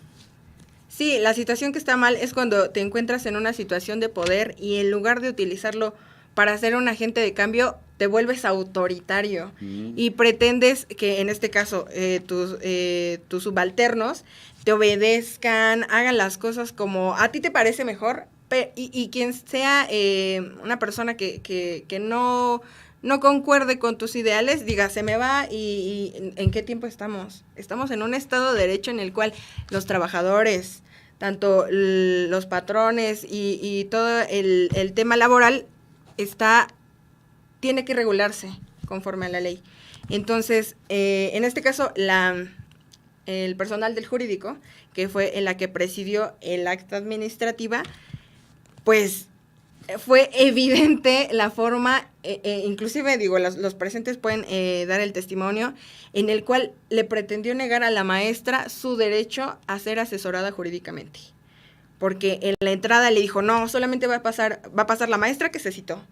Sí, la situación que está mal es cuando te encuentras en una situación de poder y en lugar de utilizarlo para ser un agente de cambio, te vuelves autoritario y pretendes que en este caso tus subalternos te obedezcan, hagan las cosas como a ti te parece mejor, y quien sea una persona que no concuerde con tus ideales, diga, se me va, y ¿en qué tiempo estamos? Estamos en un estado de derecho en el cual los trabajadores, tanto los patrones y todo el tema laboral tiene que regularse conforme a la ley. Entonces, en este caso, el personal del jurídico, que fue la que presidió el acta administrativa, pues fue evidente la forma, inclusive digo, los presentes pueden dar el testimonio, en el cual le pretendió negar a la maestra su derecho a ser asesorada jurídicamente. Porque en la entrada le dijo, no, solamente va a pasar la maestra que se citó.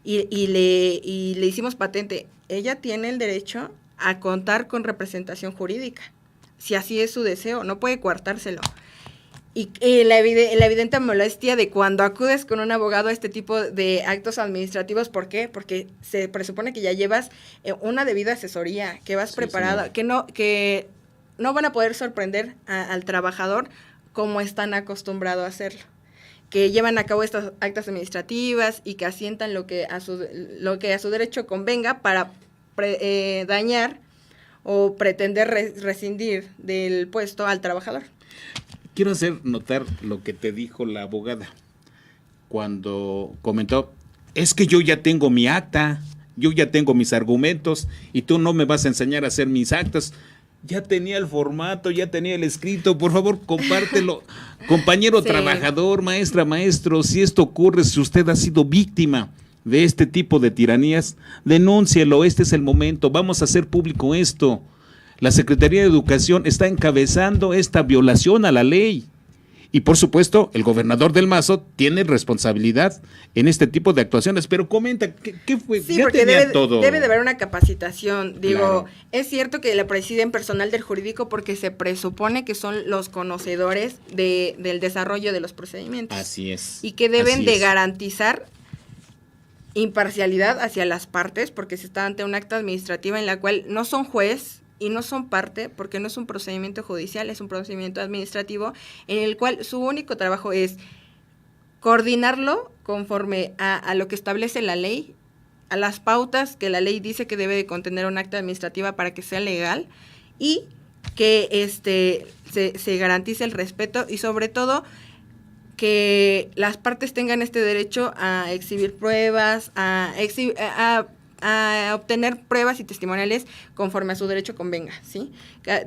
Y le hicimos patente, ella tiene el derecho a contar con representación jurídica, si así es su deseo, no puede coartárselo. Y la evidente molestia de cuando acudes con un abogado a este tipo de actos administrativos, ¿por qué? Porque se presupone que ya llevas una debida asesoría, que vas preparada, que no van a poder sorprender al trabajador como están acostumbrados a hacerlo, que llevan a cabo estas actas administrativas y que asientan lo que a su derecho convenga para dañar o pretender rescindir del puesto al trabajador. Quiero hacer notar lo que te dijo la abogada cuando comentó, es que yo ya tengo mi acta, yo ya tengo mis argumentos y tú no me vas a enseñar a hacer mis actas. Ya tenía el formato, ya tenía el escrito, por favor compártelo. Compañero trabajador, maestra, maestro, si esto ocurre, si usted ha sido víctima de este tipo de tiranías, denúncielo, este es el momento, vamos a hacer público esto. La Secretaría de Educación está encabezando esta violación a la ley. Y por supuesto, el gobernador del Mazo tiene responsabilidad en este tipo de actuaciones. Pero comenta, ¿qué fue? Sí, ya porque tenía todo. debe de haber una capacitación. Digo, Claro. Es cierto que la presiden personal del jurídico porque se presupone que son los conocedores del desarrollo de los procedimientos. Así es. Y que deben así de es. garantizar imparcialidad hacia las partes, porque se está ante un acta administrativa en la cual no son juez y no son parte, porque no es un procedimiento judicial, es un procedimiento administrativo en el cual su único trabajo es coordinarlo conforme a lo que establece la ley, a las pautas que la ley dice que debe de contener un acta administrativa para que sea legal, y que se garantice el respeto y sobre todo que las partes tengan este derecho a exhibir pruebas, a obtener pruebas y testimoniales conforme a su derecho convenga, ¿sí?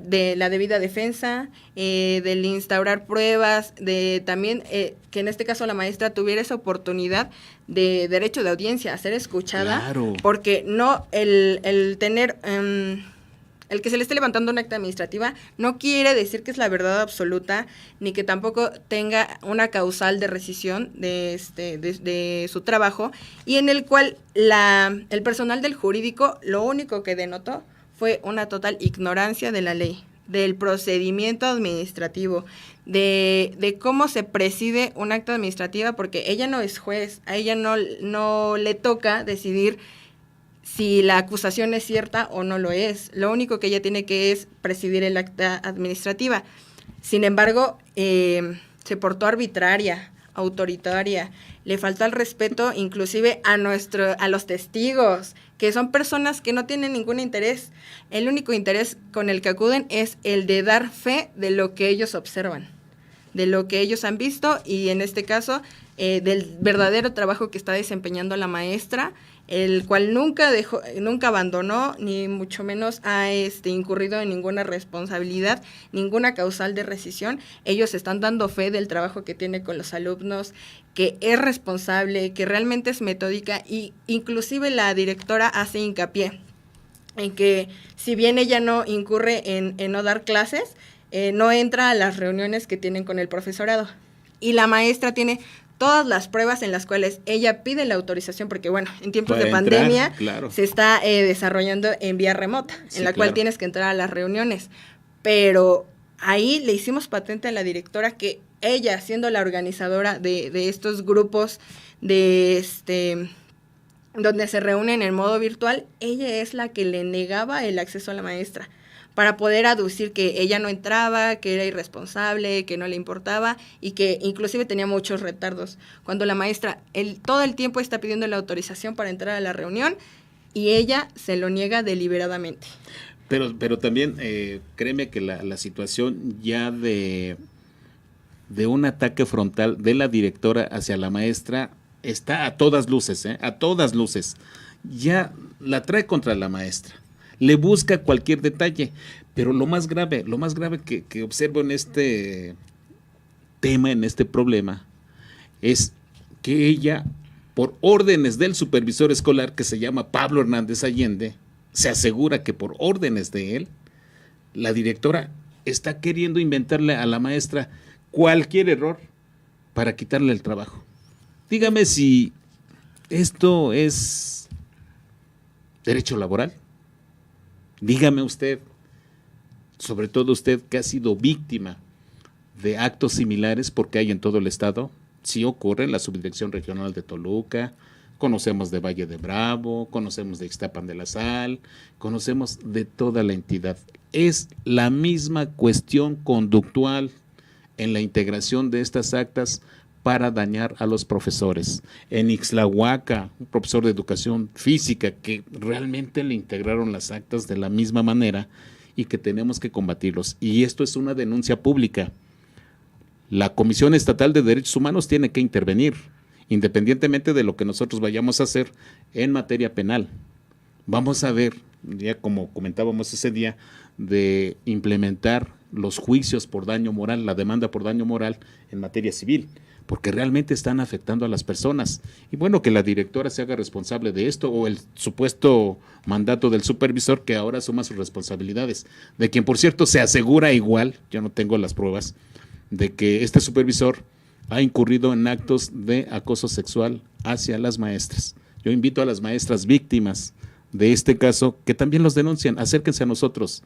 De la debida defensa, del instaurar pruebas, de también que en este caso la maestra tuviera esa oportunidad de derecho de audiencia, a ser escuchada, Claro. porque no el tener... el que se le esté levantando una acta administrativa no quiere decir que es la verdad absoluta, ni que tampoco tenga una causal de rescisión de su trabajo, y en el cual el personal del jurídico lo único que denotó fue una total ignorancia de la ley, del procedimiento administrativo, de cómo se preside un acta administrativa, porque ella no es juez, a ella no le toca decidir si la acusación es cierta o no lo es. Lo único que ella tiene que es presidir el acta administrativa. Sin embargo, se portó arbitraria, autoritaria, le faltó el respeto inclusive a los testigos, que son personas que no tienen ningún interés. El único interés con el que acuden es el de dar fe de lo que ellos observan, de lo que ellos han visto, y en este caso del verdadero trabajo que está desempeñando la maestra, el cual nunca abandonó, ni mucho menos ha incurrido en ninguna responsabilidad, ninguna causal de rescisión. Ellos están dando fe del trabajo que tiene con los alumnos, que es responsable, que realmente es metódica, y inclusive la directora hace hincapié en que si bien ella no incurre en no dar clases, no entra a las reuniones que tienen con el profesorado. Y la maestra tiene todas las pruebas en las cuales ella pide la autorización, porque bueno, en tiempos de pandemia, claro, se está desarrollando en vía remota, sí, en la cual tienes que entrar a las reuniones. Pero ahí le hicimos patente a la directora que ella, siendo la organizadora de estos grupos donde se reúnen en modo virtual, ella es la que le negaba el acceso a la maestra, para poder aducir que ella no entraba, que era irresponsable, que no le importaba, y que inclusive tenía muchos retardos. Cuando la maestra todo el tiempo está pidiendo la autorización para entrar a la reunión, y ella se lo niega deliberadamente. Pero también créeme que la situación ya de un ataque frontal de la directora hacia la maestra está a todas luces, a todas luces. Ya la trae contra la maestra. Le busca cualquier detalle, pero lo más grave que observo en este tema, en este problema, es que ella, por órdenes del supervisor escolar, que se llama Pablo Hernández Allende, se asegura que por órdenes de él, la directora está queriendo inventarle a la maestra cualquier error para quitarle el trabajo. Dígame si esto es derecho laboral. Dígame usted, sobre todo usted que ha sido víctima de actos similares, porque hay en todo el estado, sí ocurre en la Subdirección Regional de Toluca, conocemos de Valle de Bravo, conocemos de Ixtapan de la Sal, conocemos de toda la entidad. Es la misma cuestión conductual en la integración de estas actas para dañar a los profesores. En Ixtlahuaca, un profesor de educación física que realmente le integraron las actas de la misma manera y que tenemos que combatirlos. Y esto es una denuncia pública. La Comisión Estatal de Derechos Humanos tiene que intervenir, independientemente de lo que nosotros vayamos a hacer en materia penal. Vamos a ver, ya como comentábamos ese día, de implementar los juicios por daño moral, la demanda por daño moral en materia civil, porque realmente están afectando a las personas. Y bueno, que la directora se haga responsable de esto, o el supuesto mandato del supervisor que ahora asuma sus responsabilidades, de quien por cierto se asegura igual, yo no tengo las pruebas, de que este supervisor ha incurrido en actos de acoso sexual hacia las maestras. Yo invito a las maestras víctimas de este caso que también los denuncian, acérquense a nosotros,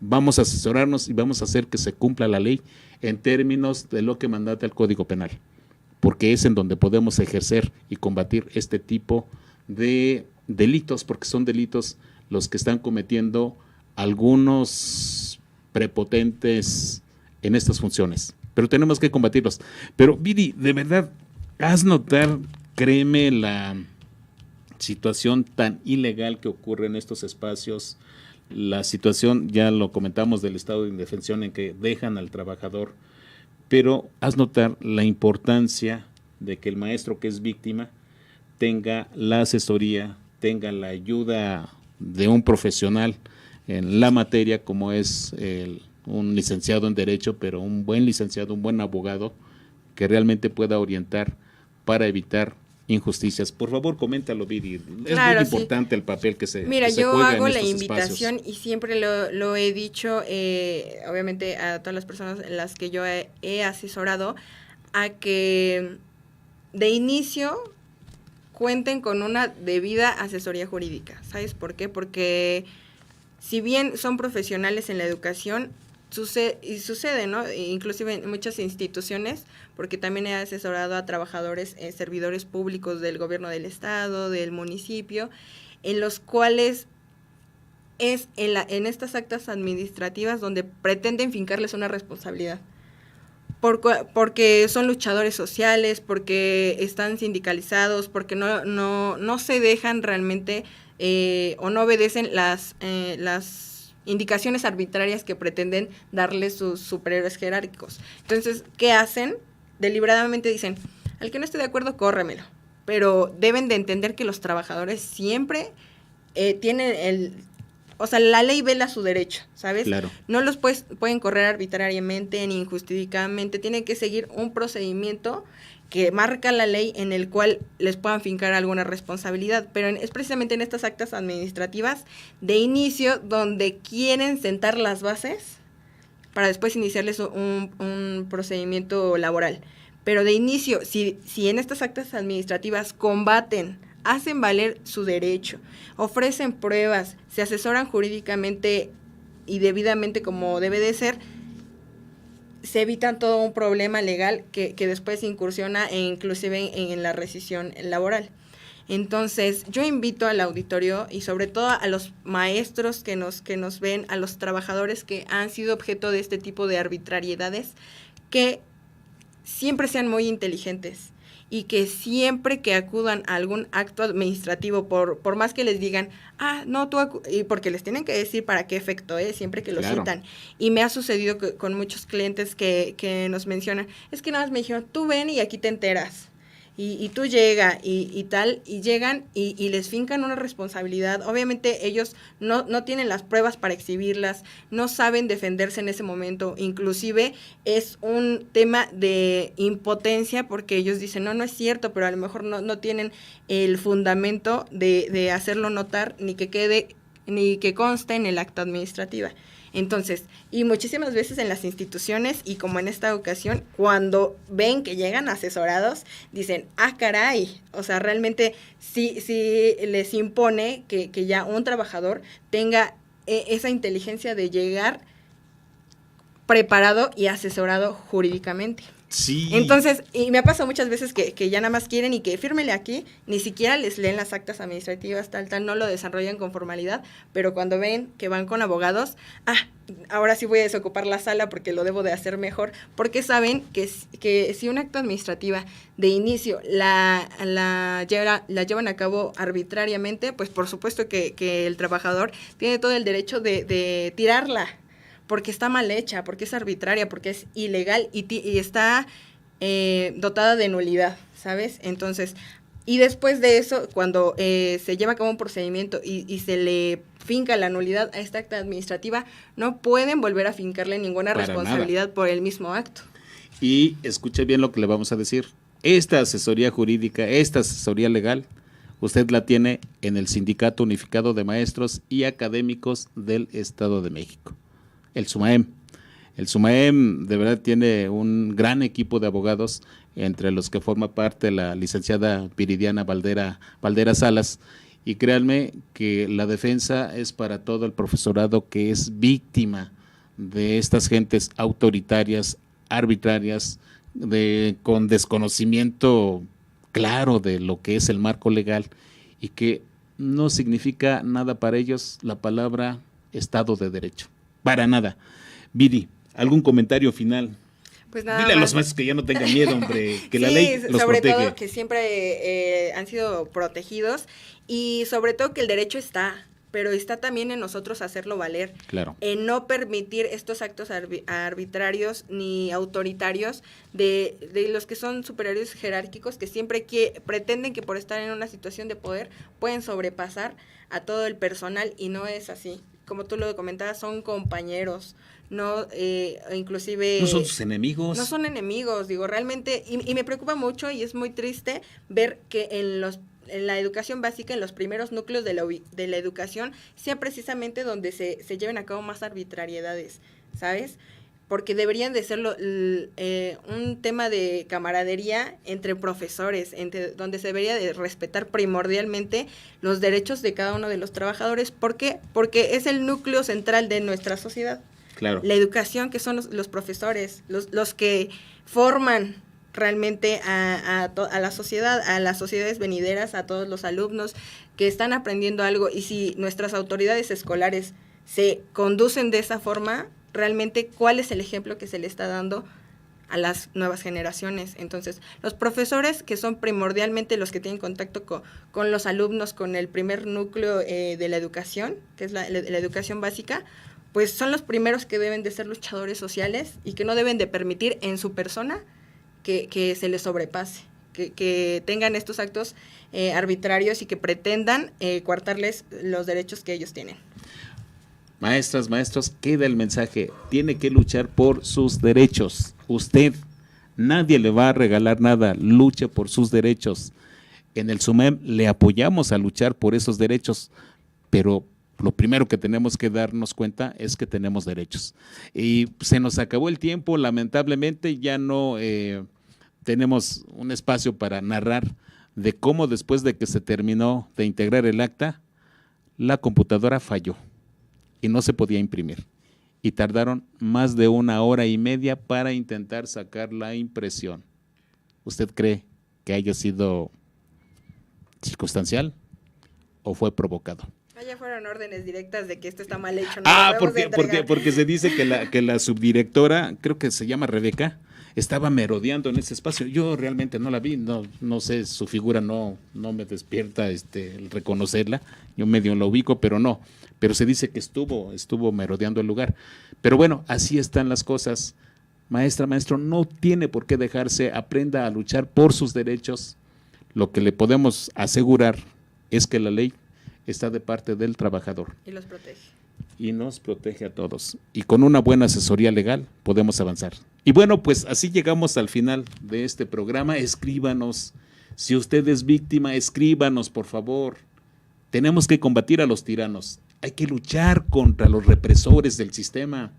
vamos a asesorarnos y vamos a hacer que se cumpla la ley en términos de lo que mandata el Código Penal, porque es en donde podemos ejercer y combatir este tipo de delitos, porque son delitos los que están cometiendo algunos prepotentes en estas funciones, pero tenemos que combatirlos. Pero Viri, de verdad, haz notar, créeme, la situación tan ilegal que ocurre en estos espacios, la situación, ya lo comentamos, del estado de indefensión en que dejan al trabajador, pero haz notar la importancia de que el maestro que es víctima tenga la asesoría, tenga la ayuda de un profesional en la materia, como es un licenciado en Derecho, pero un buen licenciado, un buen abogado, que realmente pueda orientar para evitar injusticias. Por favor, coméntalo, Viri. Es Claro, muy sí. importante el papel que se Mira, que se yo juega hago en la estos invitación espacios. y siempre lo he dicho, obviamente a todas las personas en las que yo he asesorado, a que de inicio cuenten con una debida asesoría jurídica. ¿Sabes por qué? Porque si bien son profesionales en la educación, sucede, ¿no? Inclusive en muchas instituciones, porque también he asesorado a trabajadores, servidores públicos del gobierno del estado, del municipio, en los cuales es en estas actas administrativas donde pretenden fincarles una responsabilidad. Porque son luchadores sociales, porque están sindicalizados, porque no se dejan realmente o no obedecen las indicaciones arbitrarias que pretenden darles sus superiores jerárquicos. Entonces, ¿qué hacen? Deliberadamente dicen, al que no esté de acuerdo, córremelo. Pero deben de entender que los trabajadores siempre tienen o sea, la ley vela su derecho, ¿sabes? Claro. No los pueden correr arbitrariamente ni injustificadamente, tienen que seguir un procedimiento que marca la ley en el cual les puedan fincar alguna responsabilidad, pero es precisamente en estas actas administrativas de inicio donde quieren sentar las bases para después iniciarles un procedimiento laboral. Pero de inicio, si en estas actas administrativas combaten, hacen valer su derecho, ofrecen pruebas, se asesoran jurídicamente y debidamente como debe de ser, se evitan todo un problema legal que después incursiona e inclusive en la rescisión laboral. Entonces, yo invito al auditorio y sobre todo a los maestros que nos ven, a los trabajadores que han sido objeto de este tipo de arbitrariedades, que siempre sean muy inteligentes y que siempre que acudan a algún acto administrativo, por más que les digan, no, y porque les tienen que decir para qué efecto es, siempre que lo Claro. citan. Y me ha sucedido con muchos clientes que nos mencionan, es que nada más me dijeron, tú ven y aquí te enteras. Y tú llega y tal, y llegan y les fincan una responsabilidad. Obviamente ellos no tienen las pruebas para exhibirlas, no saben defenderse en ese momento. Inclusive es un tema de impotencia porque ellos dicen, no es cierto, pero a lo mejor no tienen el fundamento de hacerlo notar ni que quede, ni que conste en el acta administrativa. Entonces, y muchísimas veces en las instituciones, y como en esta ocasión, cuando ven que llegan asesorados, dicen, caray, o sea, realmente sí les impone que ya un trabajador tenga esa inteligencia de llegar preparado y asesorado jurídicamente. Sí. Entonces, y me ha pasado muchas veces que ya nada más quieren y que fírmele aquí, ni siquiera les leen las actas administrativas, tal, no lo desarrollan con formalidad, pero cuando ven que van con abogados, ahora sí voy a desocupar la sala porque lo debo de hacer mejor, porque saben que si una acta administrativa de inicio la llevan a cabo arbitrariamente, pues por supuesto que el trabajador tiene todo el derecho de tirarla, porque está mal hecha, porque es arbitraria, porque es ilegal y está dotada de nulidad, ¿sabes? Entonces, y después de eso, cuando se lleva a cabo un procedimiento y se le finca la nulidad a esta acta administrativa, no pueden volver a fincarle ninguna Para responsabilidad nada. por el mismo acto. Y escuche bien lo que le vamos a decir. Esta asesoría jurídica, esta asesoría legal, usted la tiene en el Sindicato Unificado de Maestros y Académicos del Estado de México, el SUMAEM. El SUMAEM de verdad tiene un gran equipo de abogados, entre los que forma parte la licenciada Viridiana Valdera Salas, y créanme que la defensa es para todo el profesorado que es víctima de estas gentes autoritarias, arbitrarias, con desconocimiento claro de lo que es el marco legal, y que no significa nada para ellos la palabra Estado de Derecho. Para nada. Viri, ¿algún comentario final? Pues nada Dile a más. los maestros que ya no tengan miedo, hombre, que la Sí, ley los sobre protege. todo que siempre han sido protegidos y sobre todo que el derecho está. pero está también en nosotros hacerlo valer. Claro. En no permitir estos actos arbitrarios ni autoritarios de los que son superiores jerárquicos, que siempre pretenden que por estar en una situación de poder pueden sobrepasar a todo el personal, y no es así. Como tú lo comentabas, son compañeros, no inclusive... No son sus enemigos. No son enemigos, digo, realmente, y me preocupa mucho y es muy triste ver que en la educación básica, en los primeros núcleos de la educación, sea precisamente donde se lleven a cabo más arbitrariedades, ¿sabes? Porque deberían de ser un tema de camaradería entre profesores, donde se debería de respetar primordialmente los derechos de cada uno de los trabajadores. ¿Por qué? Porque es el núcleo central de nuestra sociedad. Claro. La educación, que son los profesores, los que forman realmente a las sociedades venideras, a todos los alumnos que están aprendiendo algo. Y si nuestras autoridades escolares se conducen de esa forma, realmente, ¿cuál es el ejemplo que se le está dando a las nuevas generaciones? Entonces, los profesores, que son primordialmente los que tienen contacto con los alumnos, con el primer núcleo de la educación, que es la educación básica, pues son los primeros que deben de ser luchadores sociales y que no deben de permitir en su persona que se les sobrepase, que tengan estos actos arbitrarios y que pretendan coartarles los derechos que ellos tienen. Maestras, maestros, queda el mensaje. Tiene que luchar por sus derechos. Usted, nadie le va a regalar nada. Luche por sus derechos. En el SUMEM le apoyamos a luchar por esos derechos, pero lo primero que tenemos que darnos cuenta es que tenemos derechos. Y se nos acabó el tiempo, lamentablemente ya no tenemos un espacio para narrar de cómo después de que se terminó de integrar el acta, la computadora falló y no se podía imprimir. Y tardaron más de 1 hora y media para intentar sacar la impresión. ¿Usted cree que haya sido circunstancial o fue provocado? Ya fueron órdenes directas de que esto está mal hecho. No porque se dice que la subdirectora, creo que se llama Rebeca, estaba merodeando en ese espacio. Yo realmente no la vi, no sé, su figura no me despierta el reconocerla. Yo medio la ubico, pero no. Pero se dice que estuvo merodeando el lugar. Pero bueno, así están las cosas. Maestra, maestro, no tiene por qué dejarse, aprenda a luchar por sus derechos. Lo que le podemos asegurar es que la ley está de parte del trabajador. Y los protege. Y nos protege a todos. Y con una buena asesoría legal podemos avanzar. Y bueno, pues así llegamos al final de este programa. Escríbanos. Si usted es víctima, escríbanos, por favor. Tenemos que combatir a los tiranos. Hay que luchar contra los represores del sistema.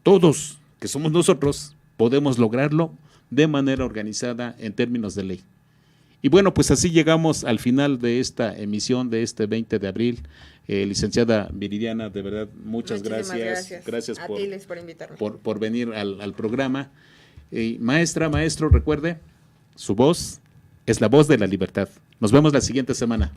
Todos, que somos nosotros, podemos lograrlo de manera organizada en términos de ley. Y bueno, pues así llegamos al final de esta emisión de este 20 de abril. Licenciada Viridiana, de verdad, muchas gracias. Gracias a ti, Luis, por invitarme. Por venir al programa. Maestra, maestro, recuerde, su voz es la voz de la libertad. Nos vemos la siguiente semana.